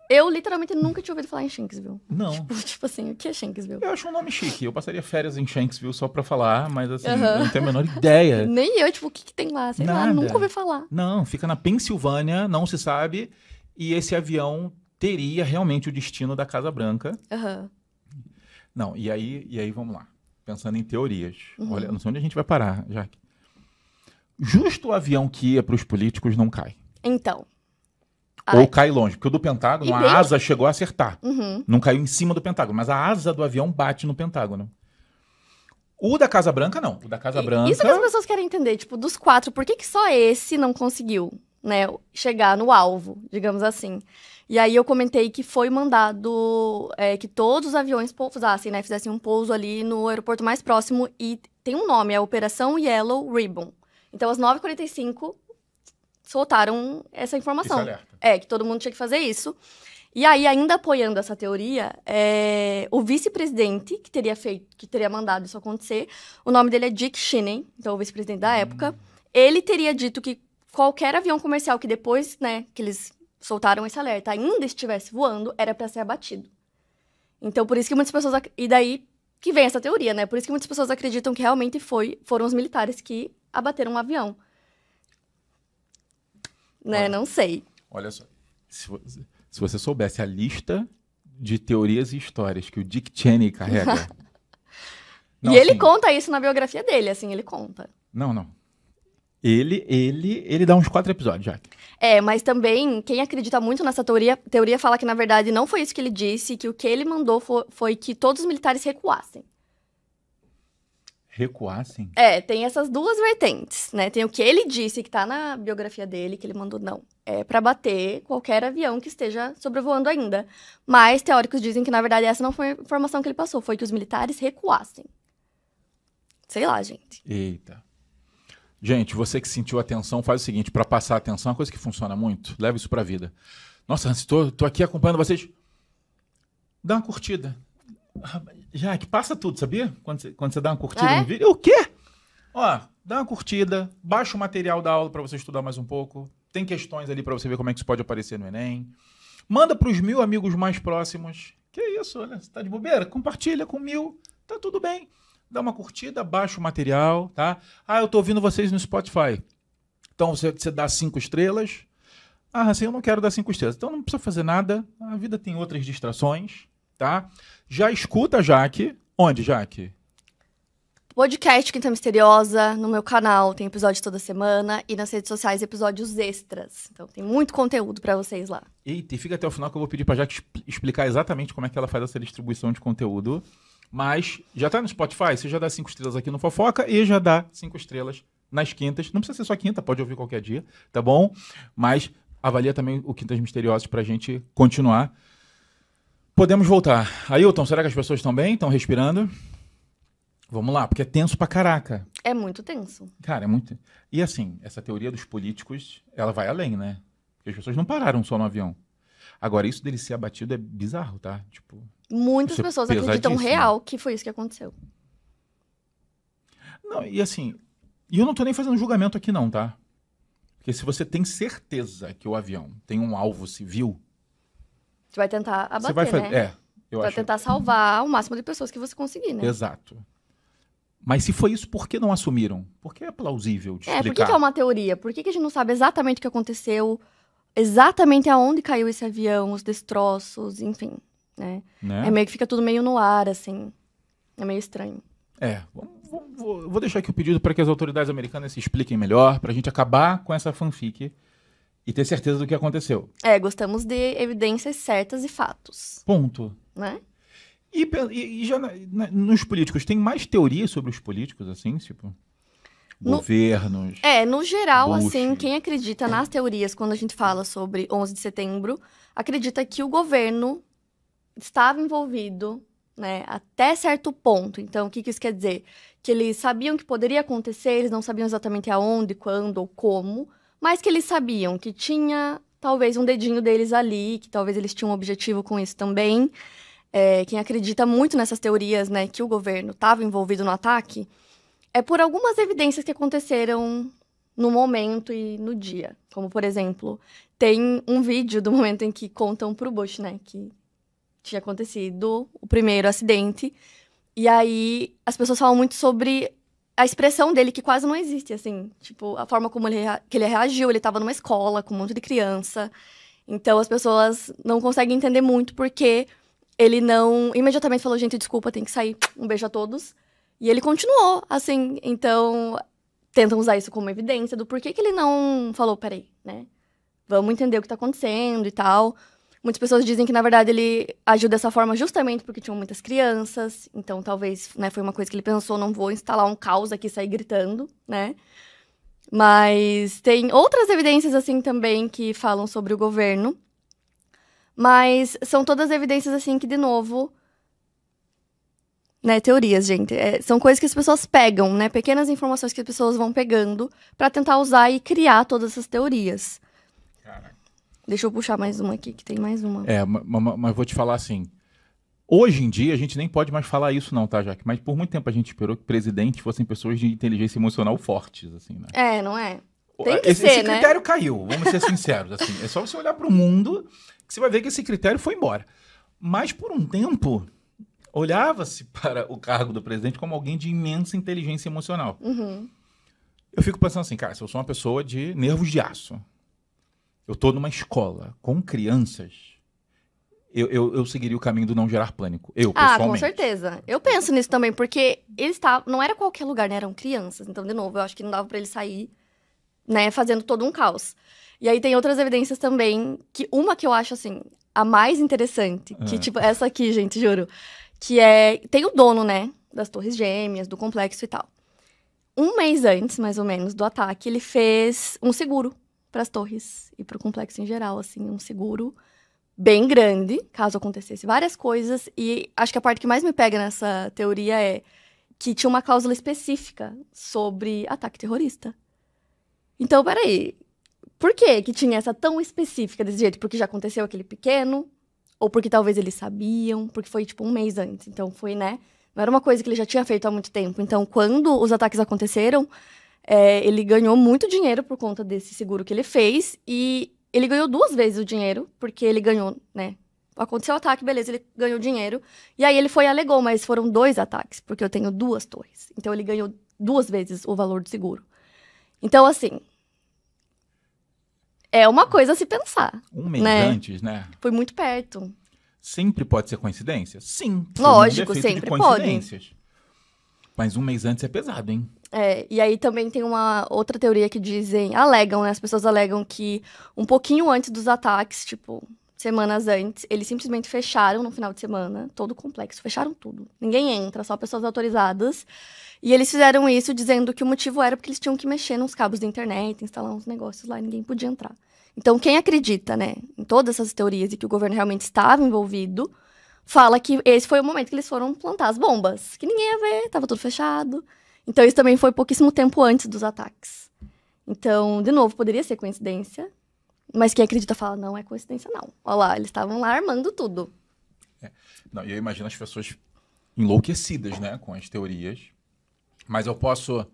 Eu, literalmente, nunca tinha ouvido falar em Shanksville. Não. Tipo assim, o que é Shanksville? Eu acho um nome chique. Eu passaria férias em Shanksville só pra falar, mas assim, eu não tenho a menor ideia. Nem eu, tipo, o que tem lá? Sei lá, nunca ouvi falar. Não, fica na Pensilvânia, não se sabe. E esse avião teria realmente o destino da Casa Branca. Não, e aí vamos lá. Pensando em teorias. Olha, não sei onde a gente vai parar, Jaque. Justo o avião que ia para os políticos não cai. Então. Ou cai longe, porque o do Pentágono, a asa chegou a acertar. Não caiu em cima do Pentágono, mas a asa do avião bate no Pentágono. O da Casa Branca, não. O da Casa Branca... Isso que as pessoas querem entender, tipo, dos 4, por que só esse não conseguiu, né, chegar no alvo, digamos assim? E aí eu comentei que foi mandado que todos os aviões pousassem, né, fizessem um pouso ali no aeroporto mais próximo, e tem um nome, é a Operação Yellow Ribbon. Então, às 9h45, soltaram essa informação. Esse alerta. Que todo mundo tinha que fazer isso. E aí, ainda apoiando essa teoria, o vice-presidente que teria mandado isso acontecer, o nome dele é Dick Cheney, então o vice-presidente da época, ele teria dito que qualquer avião comercial que depois, né, que eles soltaram esse alerta, ainda estivesse voando, era para ser abatido. Então, por isso que muitas pessoas... E daí que vem essa teoria, né? Por isso que muitas pessoas acreditam que realmente foram os militares que abateram um avião. Né? Não sei. Olha só. Se você soubesse a lista de teorias e histórias que o Dick Cheney carrega... Não, e ele conta isso na biografia dele, assim, ele conta. Não. Ele dá uns 4 episódios, já. Mas também, quem acredita muito nessa teoria fala que, na verdade, não foi isso que ele disse, que o que ele mandou foi que todos os militares recuassem. Recuassem? Tem essas duas vertentes, né? Tem o que ele disse, que tá na biografia dele, que ele mandou, não. É pra bater qualquer avião que esteja sobrevoando ainda. Mas teóricos dizem que, na verdade, essa não foi a informação que ele passou, foi que os militares recuassem. Sei lá, gente. Eita. Gente, você que sentiu a tensão, faz o seguinte, para passar a atenção, é uma coisa que funciona muito, leva isso pra vida. Nossa, Hansi, tô aqui acompanhando vocês. Dá uma curtida. Já que passa tudo, sabia? Quando você dá uma curtida no vídeo. O quê? Ó, dá uma curtida, baixa o material da aula para você estudar mais um pouco. Tem questões ali para você ver como é que isso pode aparecer no Enem. Manda pros 1000 amigos mais próximos. Que isso, olha, você tá de bobeira? Compartilha com 1000, tá tudo bem. Dá uma curtida, baixa o material, tá? Eu tô ouvindo vocês no Spotify. Então, você dá 5 estrelas. Assim, eu não quero dar 5 estrelas. Então, não precisa fazer nada. A vida tem outras distrações, tá? Já escuta a Jaque. Onde, Jaque? Podcast Quinta Misteriosa, no meu canal. Tem episódio toda semana. E nas redes sociais, episódios extras. Então, tem muito conteúdo pra vocês lá. Eita, e fica até o final que eu vou pedir pra Jaque explicar exatamente como é que ela faz essa distribuição de conteúdo. Mas já tá no Spotify, você já dá 5 estrelas aqui no Fofoca e já dá 5 estrelas nas quintas. Não precisa ser só quinta, pode ouvir qualquer dia, tá bom? Mas avalia também o Quintas Misteriosas pra gente continuar. Podemos voltar. Ailton, será que as pessoas estão bem? Estão respirando? Vamos lá, porque é tenso pra caraca. É muito tenso. Cara, é muito... E assim, essa teoria dos políticos, ela vai além, né? Porque as pessoas não pararam só no avião. Agora, isso dele ser abatido é bizarro, tá? Tipo, Muitas isso é pessoas acreditam pesadíssimo. real que foi isso que aconteceu. Não, e assim, e eu não tô nem fazendo julgamento aqui não, tá? Porque se você tem certeza que o avião tem um alvo civil, Você vai tentar você vai abater, fazer... né? eu Vai acho... tentar salvar o máximo de pessoas que você conseguir, né? Exato. Mas se foi isso, por que não assumiram? Porque é plausível de Por explicar. que é uma teoria? Por que a gente não sabe exatamente o que aconteceu, exatamente aonde caiu esse avião, os destroços, enfim, né? Né? É meio que fica tudo meio no ar, assim. É meio estranho. Vou deixar aqui o pedido para que as autoridades americanas se expliquem melhor, para a gente acabar com essa fanfic e ter certeza do que aconteceu. Gostamos de evidências certas e fatos, Ponto. né? E já nos políticos, tem mais teorias sobre os políticos, assim, tipo? No- Governos. No geral, Bush. assim, quem acredita nas teorias, quando a gente fala sobre 11 de setembro, acredita que o governo estava envolvido, né, até certo ponto. Então, o que isso quer dizer? Que eles sabiam que poderia acontecer, eles não sabiam exatamente aonde, quando ou como, mas que eles sabiam que tinha, talvez, um dedinho deles ali, que talvez eles tinham um objetivo com isso também. Quem acredita muito nessas teorias, né, que o governo estava envolvido no ataque, é por algumas evidências que aconteceram no momento e no dia. Como, por exemplo, tem um vídeo do momento em que contam pro Bush, né, que tinha acontecido o primeiro acidente. E aí, as pessoas falam muito sobre a expressão dele, que quase não existe, assim. Tipo, a forma como que ele reagiu. Ele estava numa escola com um monte de criança. Então, as pessoas não conseguem entender muito porque ele não imediatamente falou, gente, desculpa, tem que sair. Um beijo a todos. E ele continuou, assim. Então, tentam usar isso como evidência do porquê que ele não falou, peraí, né? Vamos entender o que tá acontecendo e tal. Muitas pessoas dizem que, na verdade, ele agiu dessa forma justamente porque tinham muitas crianças. Então, talvez, né, foi uma coisa que ele pensou, não vou instalar um caos aqui e sair gritando, né? Mas tem outras evidências, assim, também, que falam sobre o governo. Mas são todas evidências, assim, que, de novo, né, teorias, gente. São coisas que as pessoas pegam, né? Pequenas informações que as pessoas vão pegando pra tentar usar e criar todas essas teorias. Caraca. Deixa eu puxar mais uma aqui, que tem mais uma. Mas vou te falar assim. Hoje em dia, a gente nem pode mais falar isso não, tá, Jaque? Mas por muito tempo a gente esperou que presidentes fossem pessoas de inteligência emocional fortes, assim, né? Não é? Tem que esse ser, né? critério caiu, vamos ser sinceros, assim. É só você olhar para o mundo que você vai ver que esse critério foi embora. Mas por um tempo, olhava-se para o cargo do presidente como alguém de imensa inteligência emocional. Uhum. Eu fico pensando assim, cara, se eu sou uma pessoa de nervos de aço, eu tô numa escola com crianças, eu seguiria o caminho do não gerar pânico. Eu, pessoalmente. Com certeza. Eu penso nisso também, porque eles estavam... Não era qualquer lugar, né? Eram crianças. Então, de novo, eu acho que não dava pra eles sair, né? Fazendo todo um caos. E aí tem outras evidências também, que uma que eu acho, assim, a mais interessante, que, tipo, essa aqui, gente, juro, que tem o dono, né? Das Torres Gêmeas, do complexo e tal. Um mês antes, mais ou menos, do ataque, ele fez um seguro para as torres e para o complexo em geral, assim, um seguro bem grande, caso acontecesse várias coisas. E acho que a parte que mais me pega nessa teoria é que tinha uma cláusula específica sobre ataque terrorista. Então, peraí, por que tinha essa tão específica desse jeito? Porque já aconteceu aquele pequeno? Ou porque talvez eles sabiam? Porque foi, tipo, um mês antes. Então, foi, né? Não era uma coisa que ele já tinha feito há muito tempo. Então, quando os ataques aconteceram, ele ganhou muito dinheiro por conta desse seguro que ele fez. E ele ganhou 2 vezes o dinheiro, porque ele ganhou, né? Aconteceu o ataque, beleza, ele ganhou dinheiro. E aí ele foi e alegou, mas foram 2 ataques, porque eu tenho 2 torres. Então, ele ganhou 2 vezes o valor do seguro. Então, assim... É uma coisa a se pensar. Um mês antes, né? Foi muito perto. Sempre pode ser coincidência? Sim. Lógico, feito sempre de coincidências. Mas um mês antes é pesado, hein? E aí também tem uma outra teoria que alegam, né? As pessoas alegam que um pouquinho antes dos ataques, tipo, semanas antes, eles simplesmente fecharam no final de semana todo o complexo. Fecharam tudo. Ninguém entra, só pessoas autorizadas. E eles fizeram isso dizendo que o motivo era porque eles tinham que mexer nos cabos da internet, instalar uns negócios lá e ninguém podia entrar. Então, quem acredita, né, em todas essas teorias e que o governo realmente estava envolvido, fala que esse foi o momento que eles foram plantar as bombas. Que ninguém ia ver, tava tudo fechado. Então, isso também foi pouquíssimo tempo antes dos ataques. Então, de novo, poderia ser coincidência, Mas quem acredita fala, não é coincidência, não. Olha lá, eles estavam lá armando tudo. Não, e eu imagino as pessoas enlouquecidas, né, com as teorias. Mas eu posso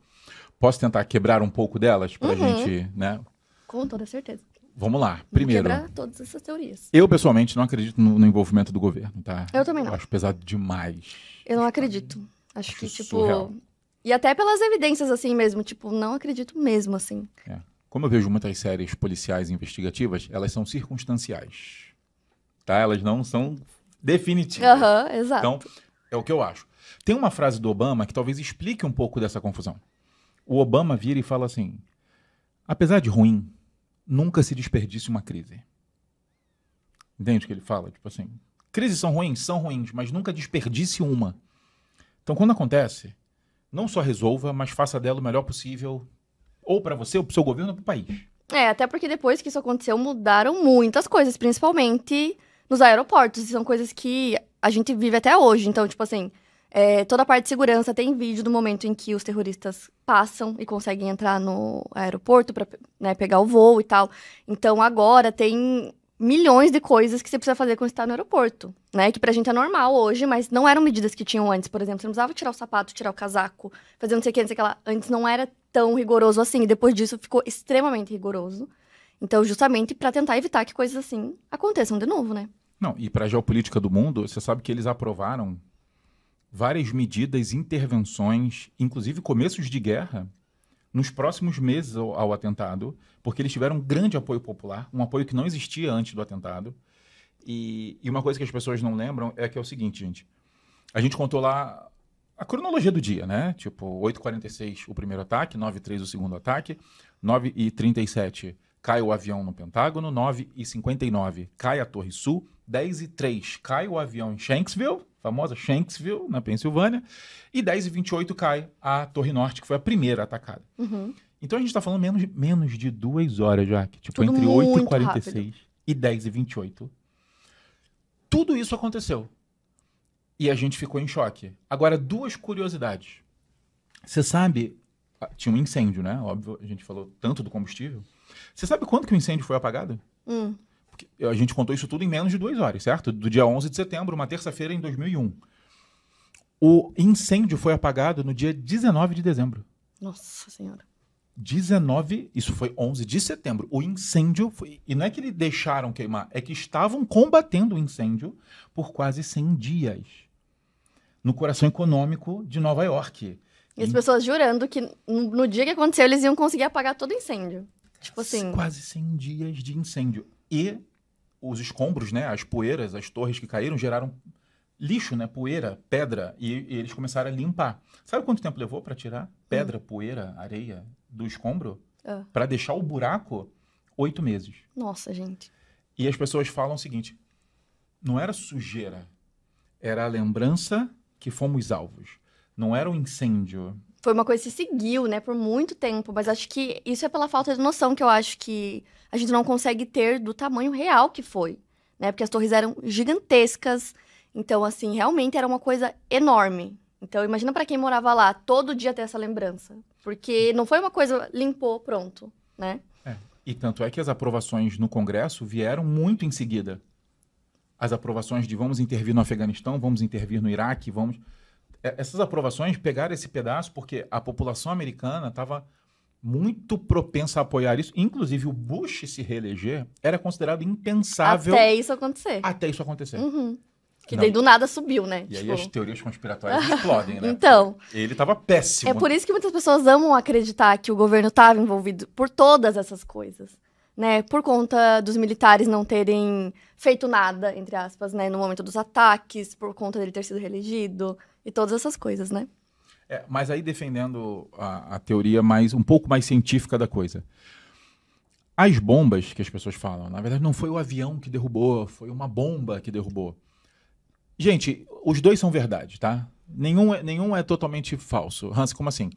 tentar quebrar um pouco delas pra gente, né? Com toda certeza. Vamos lá. Vamos Primeiro, quebrar todas essas teorias. eu pessoalmente não acredito no envolvimento do governo, tá? Eu também não. Eu acho pesado demais. Eu não acredito. Acho que, Acho tipo... surreal. E até pelas evidências, assim mesmo. Tipo, não acredito mesmo, assim. É. Como eu vejo muitas séries policiais e investigativas, elas são circunstanciais. Tá? Elas não são definitivas. Aham, exato. Então, é o que eu acho. Tem uma frase do Obama que talvez explique um pouco dessa confusão. O Obama vira e fala assim: apesar de ruim, nunca se desperdice uma crise. Entende o que ele fala? Tipo assim, crises são ruins, mas nunca desperdice uma. Então, quando acontece, não só resolva, mas faça dela o melhor possível, ou para você, ou para o seu governo, ou para o país. Até porque depois que isso aconteceu, mudaram muitas coisas, principalmente nos aeroportos. E são coisas que a gente vive até hoje. Então, tipo assim, toda a parte de segurança tem vídeo do momento em que os terroristas passam e conseguem entrar no aeroporto pra, né, pegar o voo e tal. Então, agora tem milhões de coisas que você precisa fazer quando está no aeroporto, né? Que pra gente é normal hoje, mas não eram medidas que tinham antes. Por exemplo, você não precisava tirar o sapato, tirar o casaco, fazer não sei o que, não sei o que lá. Antes não era tão rigoroso assim. E depois disso ficou extremamente rigoroso. Então, justamente para tentar evitar que coisas assim aconteçam de novo, né? Não, e para a geopolítica do mundo, você sabe que eles aprovaram várias medidas, intervenções, inclusive começos de guerra, nos próximos meses ao atentado, porque eles tiveram um grande apoio popular, um apoio que não existia antes do atentado. E uma coisa que as pessoas não lembram é que é o seguinte, gente. A gente contou lá a cronologia do dia, né? Tipo, 8h46 o primeiro ataque, 9h03 o segundo ataque, 9h37 cai o avião no Pentágono, 9h59 cai a Torre Sul, 10h03 cai o avião em Shanksville, famosa Shanksville, na Pensilvânia, e 10h28 cai a Torre Norte, que foi a primeira atacada. Uhum. Então a gente está falando menos de 2 horas, Jaque. Tipo, Tudo entre muito 8h46 e 10h28. Tudo isso aconteceu. E a gente ficou em choque. Agora, duas curiosidades. Você sabe... Tinha um incêndio, né? Óbvio, a gente falou tanto do combustível. Você sabe quando que o incêndio foi apagado? Porque a gente contou isso tudo em menos de 2 horas, certo? Do dia 11 de setembro, uma terça-feira em 2001. O incêndio foi apagado no dia 19 de dezembro. Nossa Senhora. 19, isso foi 11 de setembro. O incêndio foi... E não é que eles deixaram queimar, é que estavam combatendo o incêndio por quase 100 dias. No coração econômico de Nova York. E as pessoas jurando que no dia que aconteceu eles iam conseguir apagar todo o incêndio. Tipo assim... Quase 100 dias de incêndio. E os escombros, né, as poeiras, as torres que caíram geraram lixo, né, poeira, pedra, e eles começaram a limpar. Sabe quanto tempo levou para tirar pedra, poeira, areia do escombro? Para deixar o buraco? 8 meses. Nossa, gente. E as pessoas falam o seguinte, não era sujeira, era a lembrança que fomos alvos. Não era um incêndio. Foi uma coisa que se seguiu, né, por muito tempo, mas acho que isso é pela falta de noção que eu acho que a gente não consegue ter do tamanho real que foi, né, porque as torres eram gigantescas, então, assim, realmente era uma coisa enorme. Então, imagina para quem morava lá, todo dia ter essa lembrança, porque não foi uma coisa limpou, pronto, né? E tanto é que as aprovações no Congresso vieram muito em seguida. As aprovações de vamos intervir no Afeganistão, vamos intervir no Iraque, vamos... Essas aprovações pegaram esse pedaço porque a população americana estava muito propensa a apoiar isso. Inclusive, o Bush se reeleger era considerado impensável... Até isso acontecer. Até isso acontecer. Que daí do nada subiu, né? E aí as teorias conspiratórias explodem, né? Então... Ele estava péssimo. É por isso que muitas pessoas amam acreditar que o governo estava envolvido por todas essas coisas, né? Por conta dos militares não terem feito nada, entre aspas, né? No momento dos ataques, por conta dele ter sido reelegido e todas essas coisas, né? Mas aí defendendo a teoria um pouco mais científica da coisa. As bombas que as pessoas falam, na verdade não foi o avião que derrubou, foi uma bomba que derrubou. Gente, os dois são verdade, tá? Nenhum é totalmente falso. Hans, como assim?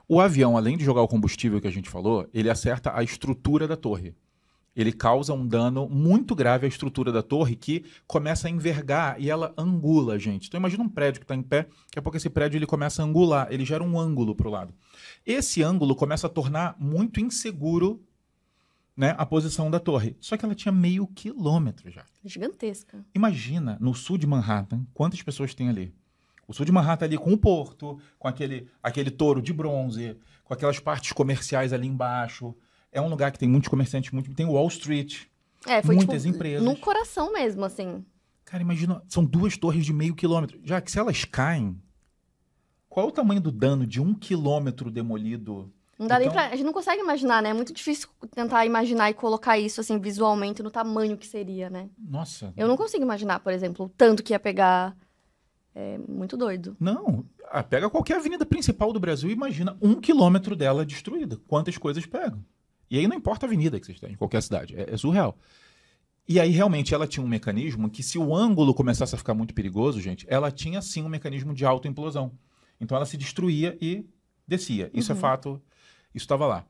O avião, além de jogar o combustível que a gente falou, ele acerta a estrutura da torre. Ele causa um dano muito grave à estrutura da torre que começa a envergar e ela angula, gente. Então imagina um prédio que está em pé, daqui a pouco esse prédio ele começa a angular, ele gera um ângulo para o lado. Esse ângulo começa a tornar muito inseguro né, a posição da torre. Só que ela tinha meio quilômetro já. Gigantesca. Imagina, no sul de Manhattan, quantas pessoas tem ali? O sul de Manhattan ali com o porto, com aquele touro de bronze, com aquelas partes comerciais ali embaixo. É um lugar que tem muitos comerciantes, tem Wall Street, Foi muitas tipo, empresas. no coração mesmo, assim. Cara, imagina, são 2 torres de meio quilômetro. Já que se elas caem, qual é o tamanho do dano de 1 quilômetro demolido? Não dá nem pra... A gente não consegue imaginar, né? É muito difícil tentar imaginar e colocar isso, assim, visualmente no tamanho que seria, né? Nossa. Eu não consigo imaginar, por exemplo, o tanto que ia pegar. É muito doido. Não, pega qualquer avenida principal do Brasil e imagina 1 quilômetro dela destruída. Quantas coisas pegam? E aí não importa a avenida que vocês têm, em qualquer cidade. É surreal. E aí, realmente, ela tinha um mecanismo que, se o ângulo começasse a ficar muito perigoso, gente, ela tinha, sim, um mecanismo de autoimplosão. Então, ela se destruía e descia. Isso é fato, isso estava lá.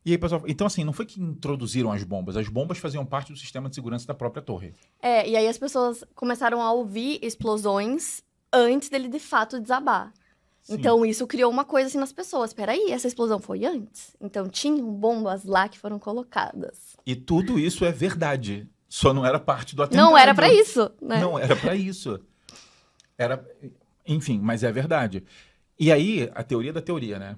E aí, pessoal, então, assim, não foi que introduziram as bombas faziam parte do sistema de segurança da própria torre. E aí as pessoas começaram a ouvir explosões antes dele, de fato, desabar. Sim. Então, isso criou uma coisa assim nas pessoas. Peraí, essa explosão foi antes? Então, tinham bombas lá que foram colocadas. E tudo isso é verdade. Só não era parte do atentado. Não era pra isso, né? Não era pra isso. Enfim, mas é verdade. E aí, a teoria da teoria, né?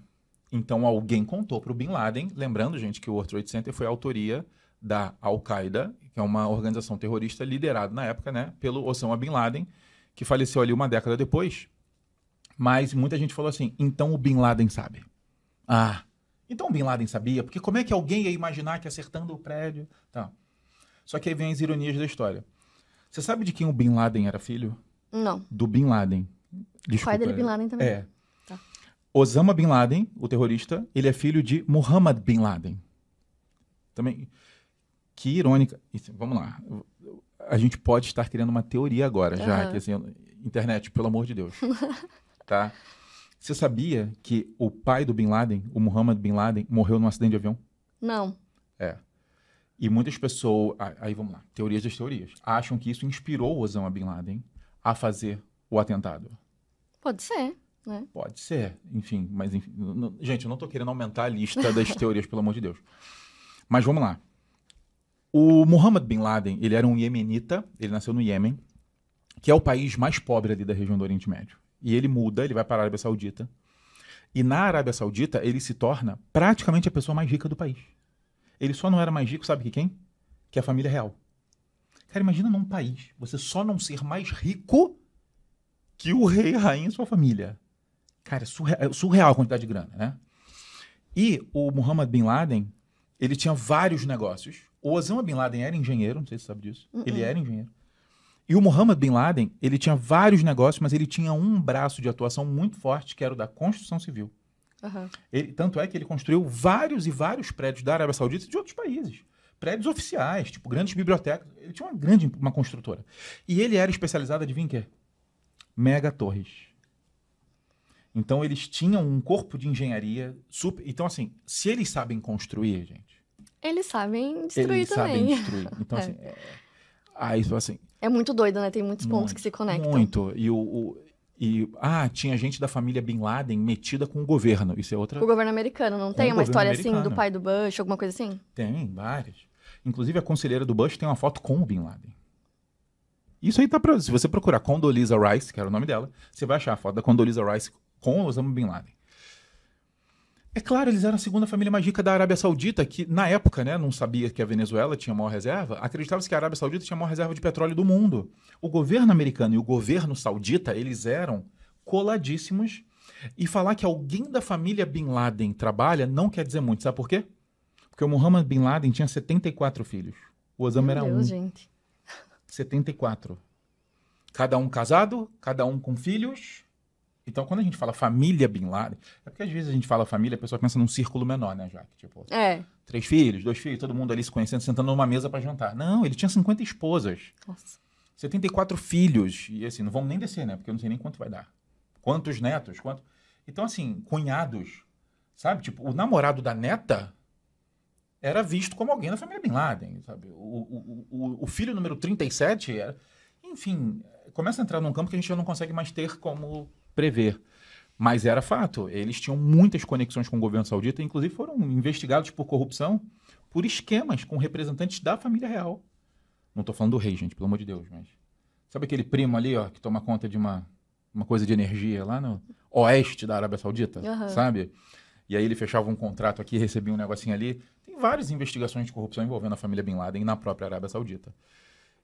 Então, alguém contou pro Bin Laden, lembrando, gente, que o World Trade Center foi a autoria da Al-Qaeda, que é uma organização terrorista liderada na época, né, pelo Osama Bin Laden, que faleceu ali uma década depois. Mas muita gente falou assim, então o Bin Laden sabe. Então o Bin Laden sabia, porque como é que alguém ia imaginar que acertando o prédio... Tá. Só que aí vem as ironias da história. Você sabe de quem o Bin Laden era filho? Não. Do Bin Laden. Desculpa. O pai dele, Bin Laden, também. Tá. Osama Bin Laden, o terrorista, ele é filho de Muhammad Bin Laden. Também. Que irônica. Vamos lá. A gente pode estar criando uma teoria agora, já que assim, internet, pelo amor de Deus. Tá? Você sabia que o pai do Bin Laden, o Muhammad Bin Laden, morreu num acidente de avião? Não. E muitas pessoas, aí vamos lá, teorias das teorias, acham que isso inspirou o Osama Bin Laden a fazer o atentado. Pode ser, né? Pode ser, enfim, mas enfim, gente, eu não tô querendo aumentar a lista das teorias, pelo amor de Deus. Mas vamos lá. O Muhammad Bin Laden, ele era um iemenita, ele nasceu no Iêmen, que é o país mais pobre ali da região do Oriente Médio. E ele vai para a Arábia Saudita. E na Arábia Saudita, ele se torna praticamente a pessoa mais rica do país. Ele só não era mais rico, sabe que quem? Que a família real. Cara, imagina num país, você só não ser mais rico que o rei, a rainha e sua família. Cara, é surreal a quantidade de grana, né? E o Muhammad Bin Laden, ele tinha vários negócios. O Osama Bin Laden era engenheiro, não sei se você sabe disso. Ele era engenheiro. E o Muhammad Bin Laden, ele tinha vários negócios, mas ele tinha um braço de atuação muito forte, que era o da construção civil. Tanto é que ele construiu vários e vários prédios da Arábia Saudita e de outros países. Prédios oficiais, tipo grandes bibliotecas. Ele tinha uma construtora. E ele era especializado, adivinha em quê? Mega torres. Então eles tinham um corpo de engenharia super... Então assim, se eles sabem construir, gente... Eles sabem destruir também. Eles sabem destruir. Então assim... É muito doido, né? Tem muitos pontos que se conectam. Muito. Tinha gente da família Bin Laden metida com o governo. Isso é outra... O governo americano, não tem uma história assim do pai do Bush, alguma coisa assim? Tem, várias. Inclusive a conselheira do Bush tem uma foto com o Bin Laden. Isso aí tá pra... Se você procurar Condoleezza Rice, que era o nome dela, você vai achar a foto da Condoleezza Rice com o Osama Bin Laden. É claro, eles eram a segunda família mais rica da Arábia Saudita, que na época, né, não sabia que a Venezuela tinha a maior reserva, acreditava-se que a Arábia Saudita tinha a maior reserva de petróleo do mundo. O governo americano e o governo saudita, eles eram coladíssimos, e falar que alguém da família Bin Laden trabalha não quer dizer muito, sabe por quê? Porque o Muhammad Bin Laden tinha 74 filhos. O Osama era um. Gente. 74. Cada um casado, cada um com filhos. Então, quando a gente fala família Bin Laden, é porque às vezes a gente fala família, a pessoa pensa num círculo menor, né, Jaque? Tipo, 3 filhos, 2 filhos, todo mundo ali se conhecendo, sentando numa mesa para jantar. Não, ele tinha 50 esposas. Nossa. 74 filhos. E assim, não vamos nem descer, né? Porque eu não sei nem quanto vai dar. Quantos netos, Então, assim, cunhados, sabe? Tipo, o namorado da neta era visto como alguém da família Bin Laden, sabe? O filho número 37 era... Enfim, começa a entrar num campo que a gente já não consegue mais ter como prever. Mas era fato. Eles tinham muitas conexões com o governo saudita, inclusive foram investigados por corrupção por esquemas com representantes da família real. Não tô falando do rei, gente, pelo amor de Deus, mas... Sabe aquele primo ali, ó, que toma conta de uma coisa de energia lá no oeste da Arábia Saudita, sabe? E aí ele fechava um contrato aqui, recebia um negocinho ali. Tem várias investigações de corrupção envolvendo a família Bin Laden na própria Arábia Saudita.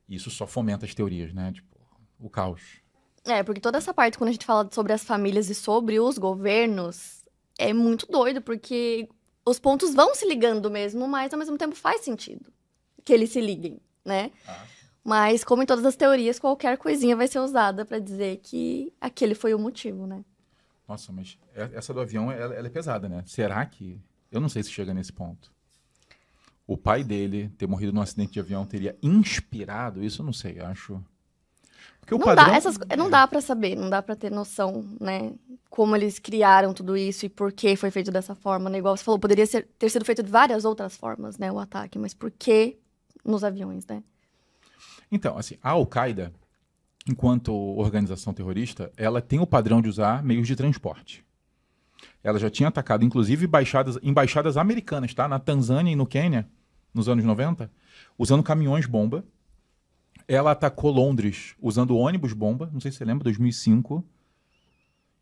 E isso só fomenta as teorias, né? Tipo, o caos. Porque toda essa parte, quando a gente fala sobre as famílias e sobre os governos, é muito doido, porque os pontos vão se ligando mesmo, mas ao mesmo tempo faz sentido que eles se liguem, né? Mas, como em todas as teorias, qualquer coisinha vai ser usada pra dizer que aquele foi o motivo, né? Nossa, mas essa do avião, ela é pesada, né? Será que... Eu não sei se chega nesse ponto. O pai dele ter morrido num acidente de avião teria inspirado isso? Eu não sei, acho... Porque o padrão... Não dá pra saber, não dá pra ter noção, né? Como eles criaram tudo isso e por que foi feito dessa forma, né? Igual você falou, poderia ter sido feito de várias outras formas, né? O ataque, mas por que nos aviões, né? Então, assim, a Al-Qaeda, enquanto organização terrorista, ela tem o padrão de usar meios de transporte. Ela já tinha atacado, inclusive, embaixadas americanas, tá? Na Tanzânia e no Quênia, nos anos 90, usando caminhões-bomba. Ela atacou Londres usando ônibus-bomba, não sei se você lembra, 2005.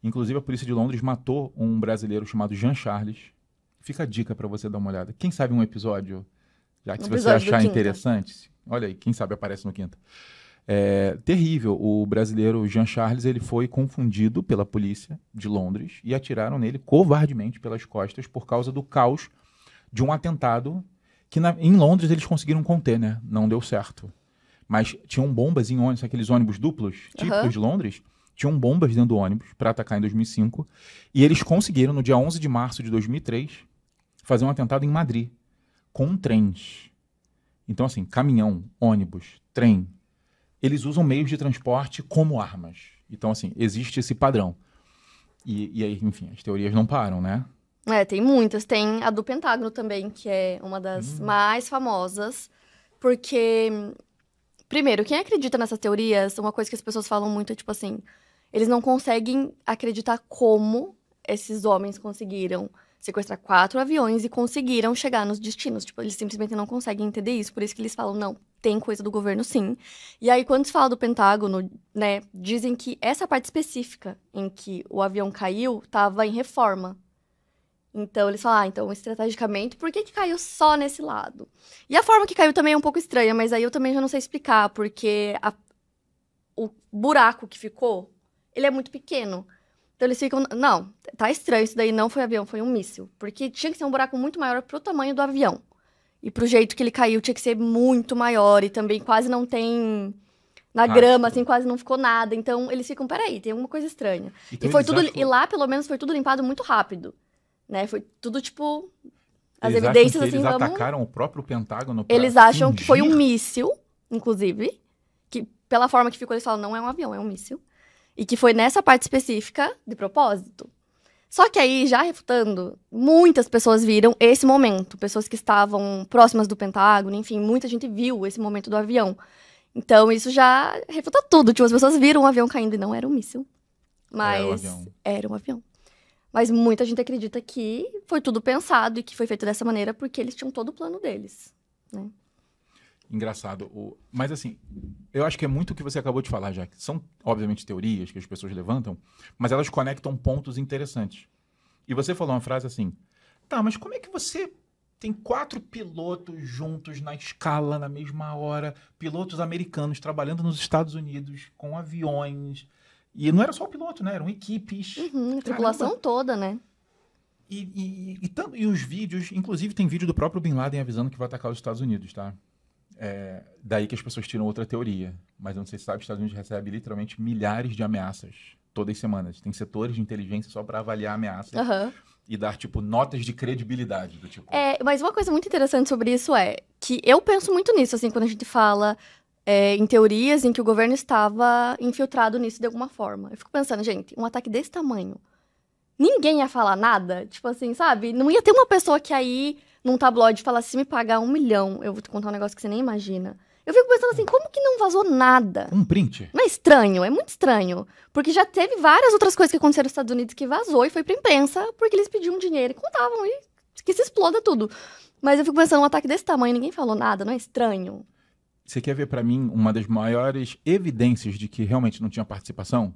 Inclusive, a polícia de Londres matou um brasileiro chamado Jean Charles. Fica a dica para você dar uma olhada. Quem sabe um episódio, já que se você achar interessante... Olha aí, quem sabe aparece no Quinta. Terrível. O brasileiro Jean Charles, ele foi confundido pela polícia de Londres e atiraram nele covardemente pelas costas por causa do caos de um atentado que em Londres eles conseguiram conter, né? Não deu certo. Mas tinham bombas em ônibus, aqueles ônibus duplos, típicos de Londres, tinham bombas dentro do ônibus para atacar em 2005. E eles conseguiram, no dia 11 de março de 2003, fazer um atentado em Madrid, com trens. Então, assim, caminhão, ônibus, trem, eles usam meios de transporte como armas. Então, assim, existe esse padrão. E aí, enfim, as teorias não param, né? Tem muitas. Tem a do Pentágono também, que é uma das mais famosas. Porque, primeiro, quem acredita nessas teorias, uma coisa que as pessoas falam muito é, tipo assim, eles não conseguem acreditar como esses homens conseguiram sequestrar 4 aviões e conseguiram chegar nos destinos. Tipo, eles simplesmente não conseguem entender isso. Por isso que eles falam, não, tem coisa do governo, sim. E aí, quando se fala do Pentágono, né, dizem que essa parte específica em que o avião caiu estava em reforma. Então, eles falam, então, estrategicamente, por que caiu só nesse lado? E a forma que caiu também é um pouco estranha, mas aí eu também já não sei explicar, porque o buraco que ficou, ele é muito pequeno. Então eles ficam, não, tá estranho, isso daí não foi avião, foi um míssil. Porque tinha que ser um buraco muito maior pro tamanho do avião. E pro jeito que ele caiu, tinha que ser muito maior. E também quase não tem, na grama, assim, quase não ficou nada. Então eles ficam, peraí, tem alguma coisa estranha. Então, e lá, pelo menos, foi tudo limpado muito rápido. Né? Foi tudo, tipo, as evidências, assim, eles atacaram o próprio Pentágono pra Eles acham fingir? que foi um míssil, inclusive. Que pela forma que ficou, eles falam, não é um avião, é um míssil. E que foi nessa parte específica de propósito. Só que aí, já refutando, muitas pessoas viram esse momento. Pessoas que estavam próximas do Pentágono, enfim, muita gente viu esse momento do avião. Então, isso já refuta tudo. Tipo, as pessoas viram um avião caindo e não era um míssil. Mas era um avião. Mas muita gente acredita que foi tudo pensado e que foi feito dessa maneira porque eles tinham todo o plano deles, né? Engraçado. Mas, assim, eu acho que é muito o que você acabou de falar, já. São, obviamente, teorias que as pessoas levantam, mas elas conectam pontos interessantes. E você falou uma frase assim, tá, mas como é que você tem 4 pilotos juntos na escala, na mesma hora, pilotos americanos trabalhando nos Estados Unidos, com aviões, e não era só o piloto, né? Eram equipes. A tripulação toda, né? E os vídeos, inclusive tem vídeo do próprio Bin Laden avisando que vai atacar os Estados Unidos, tá? Daí que as pessoas tiram outra teoria. Mas eu não sei se sabe, os Estados Unidos recebe literalmente milhares de ameaças todas as semanas. Tem setores de inteligência só para avaliar ameaças e dar, tipo, notas de credibilidade. Do tipo... mas uma coisa muito interessante sobre isso é que eu penso muito nisso, assim, quando a gente fala em teorias em que o governo estava infiltrado nisso de alguma forma. Eu fico pensando, gente, um ataque desse tamanho, ninguém ia falar nada? Tipo assim, sabe? Não ia ter uma pessoa que aí... num tabloide, falar se me pagar 1 milhão, eu vou te contar um negócio que você nem imagina. Eu fico pensando assim, como que não vazou nada? Um print? Não é estranho? É muito estranho. Porque já teve várias outras coisas que aconteceram nos Estados Unidos que vazou e foi pra imprensa, porque eles pediam dinheiro e contavam e que se exploda tudo. Mas eu fico pensando, um ataque desse tamanho, ninguém falou nada, não é estranho? Você quer ver, pra mim, uma das maiores evidências de que realmente não tinha participação?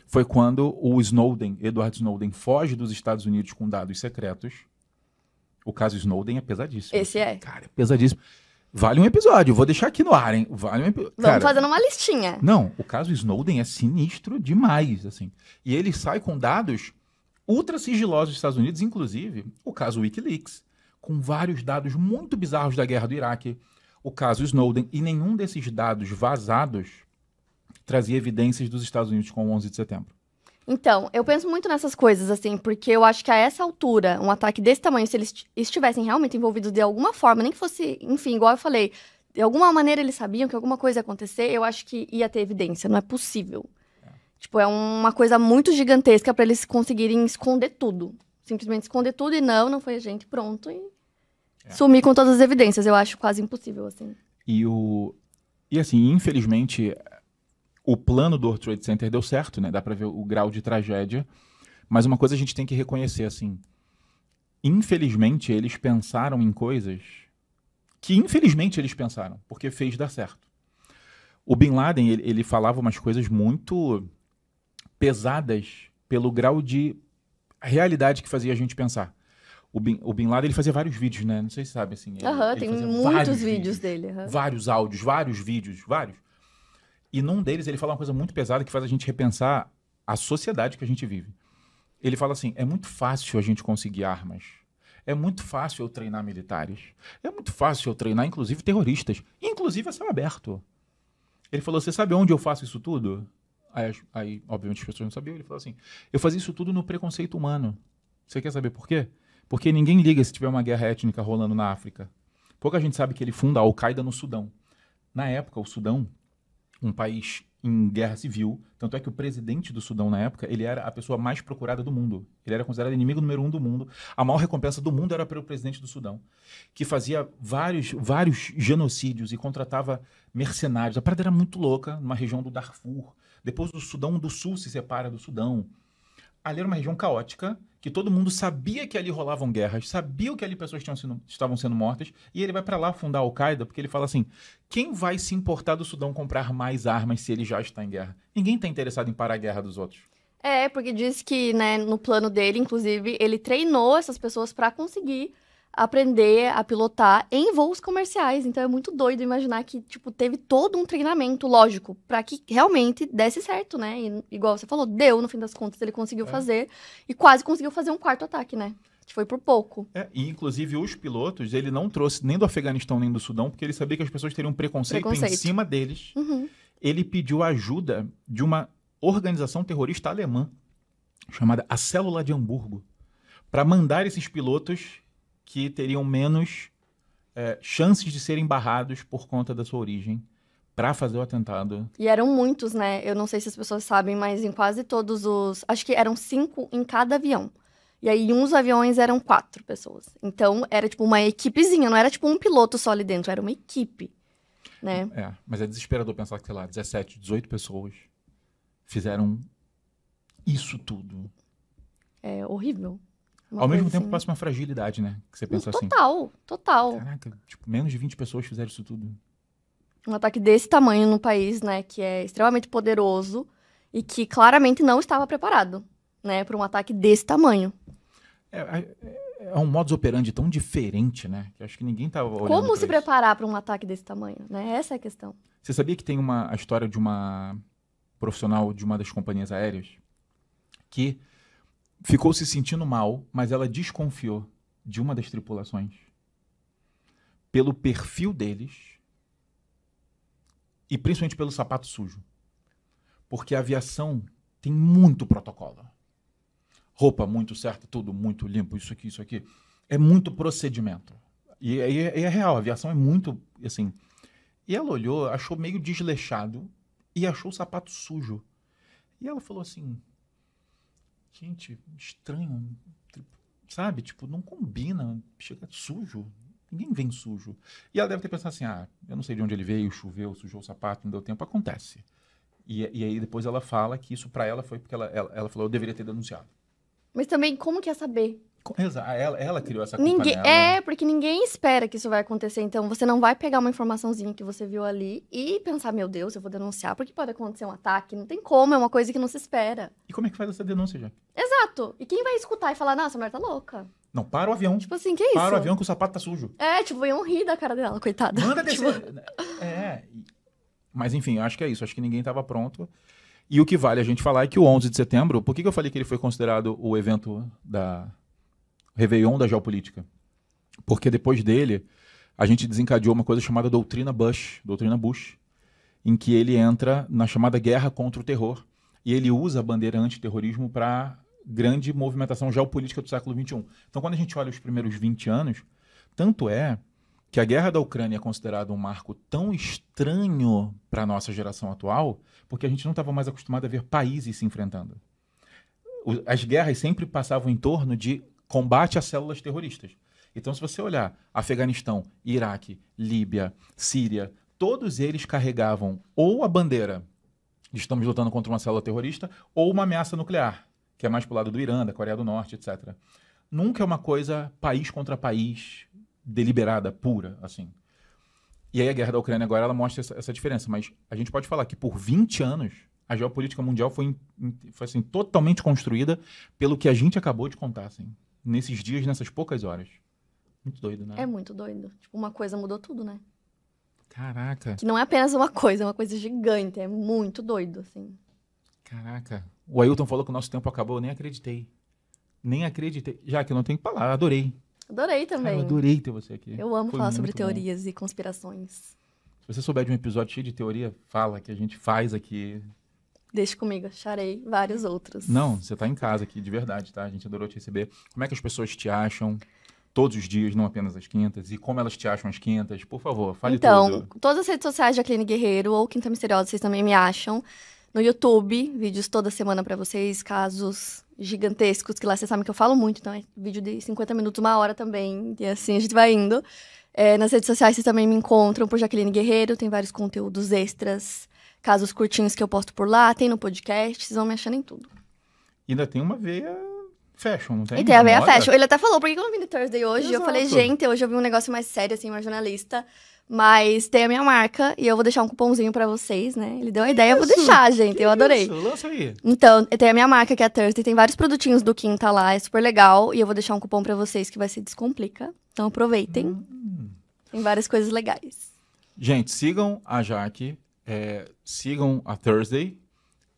Foi quando o Snowden, Edward Snowden, foge dos Estados Unidos com dados secretos. O caso Snowden é pesadíssimo. Esse é. Cara, é pesadíssimo. Vale um episódio, vou deixar aqui no ar, hein? Vamos fazendo uma listinha. Não, o caso Snowden é sinistro demais, assim. E ele sai com dados ultra sigilosos dos Estados Unidos, inclusive o caso Wikileaks, com vários dados muito bizarros da guerra do Iraque, o caso Snowden, e nenhum desses dados vazados trazia evidências dos Estados Unidos com o 11 de setembro. Então, eu penso muito nessas coisas, assim, porque eu acho que a essa altura, um ataque desse tamanho, se eles estivessem realmente envolvidos de alguma forma, nem que fosse, enfim, igual eu falei, de alguma maneira eles sabiam que alguma coisa ia acontecer, eu acho que ia ter evidência, não é possível. Tipo, é uma coisa muito gigantesca pra eles conseguirem esconder tudo. Simplesmente esconder tudo e não foi a gente, pronto, e sumir com todas as evidências. Eu acho quase impossível, assim. E assim, infelizmente, o plano do World Trade Center deu certo, né? Dá pra ver o grau de tragédia. Mas uma coisa a gente tem que reconhecer, assim. Infelizmente, eles pensaram em coisas que, infelizmente, eles pensaram, porque fez dar certo. O Bin Laden, ele falava umas coisas muito pesadas pelo grau de realidade que fazia a gente pensar. O Bin Laden, ele fazia vários vídeos, né? Não sei se sabe, assim. Ele Tem fazia muitos vídeos dele. Vários áudios, vários vídeos, vários. E num deles ele fala uma coisa muito pesada que faz a gente repensar a sociedade que a gente vive. Ele fala assim, é muito fácil a gente conseguir armas. É muito fácil eu treinar militares. É muito fácil eu treinar, inclusive, terroristas. Inclusive a céu aberto. Ele falou, você sabe onde eu faço isso tudo? Aí, obviamente, as pessoas não sabiam. Ele falou assim, eu fazia isso tudo no preconceito humano. Você quer saber por quê? Porque ninguém liga se tiver uma guerra étnica rolando na África. Pouca gente sabe que ele funda a Al-Qaeda no Sudão. Na época, o Sudão, um país em guerra civil, tanto é que o presidente do Sudão na época, ele era a pessoa mais procurada do mundo. Ele era considerado inimigo número 1 do mundo. A maior recompensa do mundo era para o presidente do Sudão, que fazia vários genocídios e contratava mercenários. A parada era muito louca, numa região do Darfur. Depois o Sudão do Sul se separa do Sudão. Ali era uma região caótica, que todo mundo sabia que ali rolavam guerras, sabia que ali pessoas estavam sendo mortas, e ele vai para lá fundar a Al-Qaeda, porque ele fala assim, quem vai se importar do Sudão comprar mais armas se ele já está em guerra? Ninguém está interessado em parar a guerra dos outros. Porque diz que, né, no plano dele, inclusive, ele treinou essas pessoas para conseguir aprender a pilotar em voos comerciais. Então é muito doido imaginar que, tipo, teve todo um treinamento, lógico, para que realmente desse certo, né? E, igual você falou, deu, no fim das contas, ele conseguiu fazer. E quase conseguiu fazer um quarto ataque, né? Que foi por pouco. E inclusive os pilotos, ele não trouxe nem do Afeganistão nem do Sudão, porque ele sabia que as pessoas teriam preconceito. Em cima deles. Ele pediu a ajuda de uma organização terrorista alemã, chamada a Célula de Hamburgo, para mandar esses pilotos que teriam menos chances de serem barrados por conta da sua origem para fazer o atentado. E eram muitos, né? Eu não sei se as pessoas sabem, mas em quase todos os... Acho que eram 5 em cada avião. E aí, uns aviões eram 4 pessoas. Então, era tipo uma equipezinha, não era tipo um piloto só ali dentro, era uma equipe, né? Mas é desesperador pensar que, sei lá, 17, 18 pessoas fizeram isso tudo. É horrível. Ao mesmo tempo, passa uma fragilidade, né? Que você pensa assim. Total. Caraca, tipo, menos de 20 pessoas fizeram isso tudo. Um ataque desse tamanho num país, né, que é extremamente poderoso e que claramente não estava preparado, né, para um ataque desse tamanho. É um modus operandi tão diferente, né? Que acho que ninguém estava olhando pra Como se isso. preparar para um ataque desse tamanho, né? Essa é a questão. Você sabia que tem a história de uma profissional de uma das companhias aéreas que ficou se sentindo mal, mas ela desconfiou de uma das tripulações pelo perfil deles e principalmente pelo sapato sujo. Porque a aviação tem muito protocolo. Roupa muito certa, tudo muito limpo, isso aqui. É muito procedimento. E é real, a aviação é muito, assim... E ela olhou, achou meio desleixado e achou o sapato sujo. E ela falou assim... Gente, estranho, sabe? Tipo, não combina, chega sujo. Ninguém vem sujo. E ela deve ter pensado assim, eu não sei de onde ele veio, choveu, sujou o sapato, não deu tempo, acontece. E aí depois ela fala que isso pra ela foi porque ela falou, eu deveria ter denunciado. Mas também, como que é saber? Ela criou essa culpa Ninguém, nela. porque ninguém espera que isso vai acontecer. Então, você não vai pegar uma informaçãozinha que você viu ali e pensar, meu Deus, eu vou denunciar, porque pode acontecer um ataque. Não tem como, é uma coisa que não se espera. E como é que faz essa denúncia, já? Exato. E quem vai escutar e falar, nossa, essa mulher tá louca? Não, para o avião. Tipo assim, que isso? Para o avião que o sapato tá sujo. Iam rir da cara dela, coitada. Manda Tipo, descer. Mas enfim, acho que é isso. Acho que ninguém estava pronto. E o que vale a gente falar é que o 11 de setembro... Por que eu falei que ele foi considerado o evento da Réveillon da geopolítica? Porque depois dele, a gente desencadeou uma coisa chamada Doutrina Bush, em que ele entra na chamada guerra contra o terror. E ele usa a bandeira antiterrorismo para grande movimentação geopolítica do século XXI. Então, quando a gente olha os primeiros 20 anos, tanto é que a guerra da Ucrânia é considerada um marco tão estranho para a nossa geração atual, porque a gente não estava mais acostumado a ver países se enfrentando. As guerras sempre passavam em torno de combate a células terroristas. Então, se você olhar Afeganistão, Iraque, Líbia, Síria, todos eles carregavam ou a bandeira de estamos lutando contra uma célula terrorista ou uma ameaça nuclear, que é mais pro lado do Irã, da Coreia do Norte, etc. Nunca é uma coisa país contra país, deliberada, pura, assim. E aí a guerra da Ucrânia agora ela mostra essa diferença, mas a gente pode falar que por 20 anos a geopolítica mundial foi assim, totalmente construída pelo que a gente acabou de contar, assim, nesses dias, nessas poucas horas. Muito doido, né? é muito doido. Tipo, uma coisa mudou tudo, né? Caraca, Que não é apenas uma coisa, é uma coisa gigante. É muito doido, assim. caraca. O Ailton falou que o nosso tempo acabou, eu nem acreditei. Nem acreditei. Já que eu não tenho palavra, adorei. Adorei Cara, também. eu adorei ter você aqui. Eu amo Foi falar sobre muito bom. teorias e conspirações. Se você souber de um episódio cheio de teoria, fala que a gente faz aqui. Deixe comigo, acharei vários outros. Não, você tá em casa aqui, de verdade, tá? A gente adorou te receber. Como é que as pessoas te acham todos os dias, não apenas às quintas? E como elas te acham às quintas? Por favor, fale Então, tudo. todas as redes sociais de Jacqueline Guerreiro ou Quinta Misteriosa, vocês também me acham. No YouTube, vídeos toda semana pra vocês, casos gigantescos, que lá vocês sabem que eu falo muito, então é vídeo de 50 minutos, 1 hora também, e assim a gente vai indo. Nas redes sociais vocês também me encontram por Jacqueline Guerreiro, tem vários conteúdos extras, casos curtinhos que eu posto por lá, tem no podcast, vocês vão me achando em tudo. E ainda tem uma veia fashion, não tem? E tem a Da Veia moda? Fashion. Ele até falou, por que eu não vim no Thursday hoje? Eu Exato. falei, gente, hoje eu vi um negócio mais sério, assim, uma jornalista. Mas tem a minha marca e eu vou deixar um cupomzinho pra vocês, né? Ele deu a ideia, eu vou deixar, gente. Eu adorei. Isso, lança aí. Então, tem a minha marca, que é a Thursday. Tem vários produtinhos do Quinta lá, é super legal. E eu vou deixar um cupom pra vocês que vai ser Descomplica. Então aproveitem. Tem várias coisas legais. Gente, sigam a Jaque, sigam a Thursday.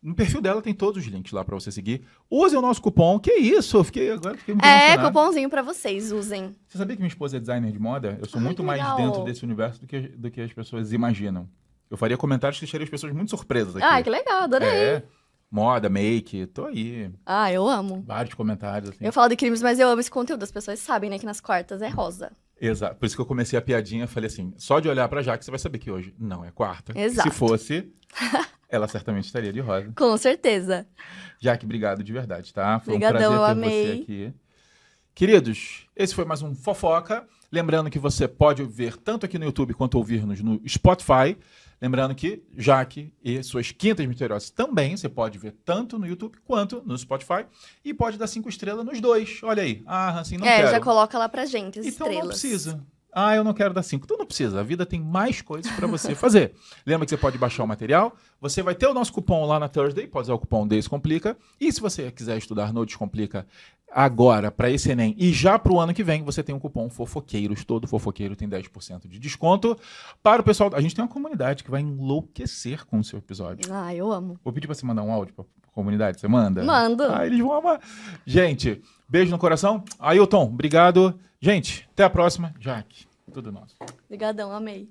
No perfil dela tem todos os links lá pra você seguir. Usem o nosso cupom. Que isso? Agora fiquei muito emocionado. Cupomzinho pra vocês, usem. Você sabia que minha esposa é designer de moda? Eu sou muito que mais legal. dentro desse universo do que as pessoas imaginam. Eu faria comentários que deixaria as pessoas muito surpresas aqui. Ah, que legal, adorei. Moda, make, tô aí. Ah, eu amo. Vários comentários, assim. Eu falo de crimes, mas eu amo esse conteúdo. As pessoas sabem, né, que nas quartas é rosa. Exato. Por isso que eu comecei a piadinha, falei assim, só de olhar pra Jaque você vai saber que hoje não é quarta. Exato. Se fosse, ela certamente estaria de rosa. Com certeza. Jaque, obrigado de verdade, tá? Foi Obrigadão, um eu prazer ter amei. você aqui. Queridos, esse foi mais um Fofoca. Lembrando que você pode ver tanto aqui no YouTube quanto ouvir-nos no Spotify. Lembrando que Jaque e suas Quintas Misteriosas também você pode ver tanto no YouTube quanto no Spotify. E pode dar 5 estrelas nos dois. Olha aí. Ah, assim, não quero. Já coloca lá pra gente as Então estrelas. não precisa. Ah, eu não quero dar 5. Então não precisa. A vida tem mais coisas para você fazer. Lembra que você pode baixar o material. Você vai ter o nosso cupom lá na Thursday. Pode usar o cupom Descomplica. E se você quiser estudar no Descomplica agora para esse Enem e já para o ano que vem, você tem um cupom Fofoqueiros. Todo fofoqueiro tem 10% de desconto. Para o pessoal... A gente tem uma comunidade que vai enlouquecer com o seu episódio. Ah, eu amo. Vou pedir para você mandar um áudio para a comunidade. Você manda? Mando. Ah, eles vão amar. Gente, beijo no coração. Ailton, obrigado. Gente, até a próxima. Jaque, tudo nosso. Obrigadão, amei.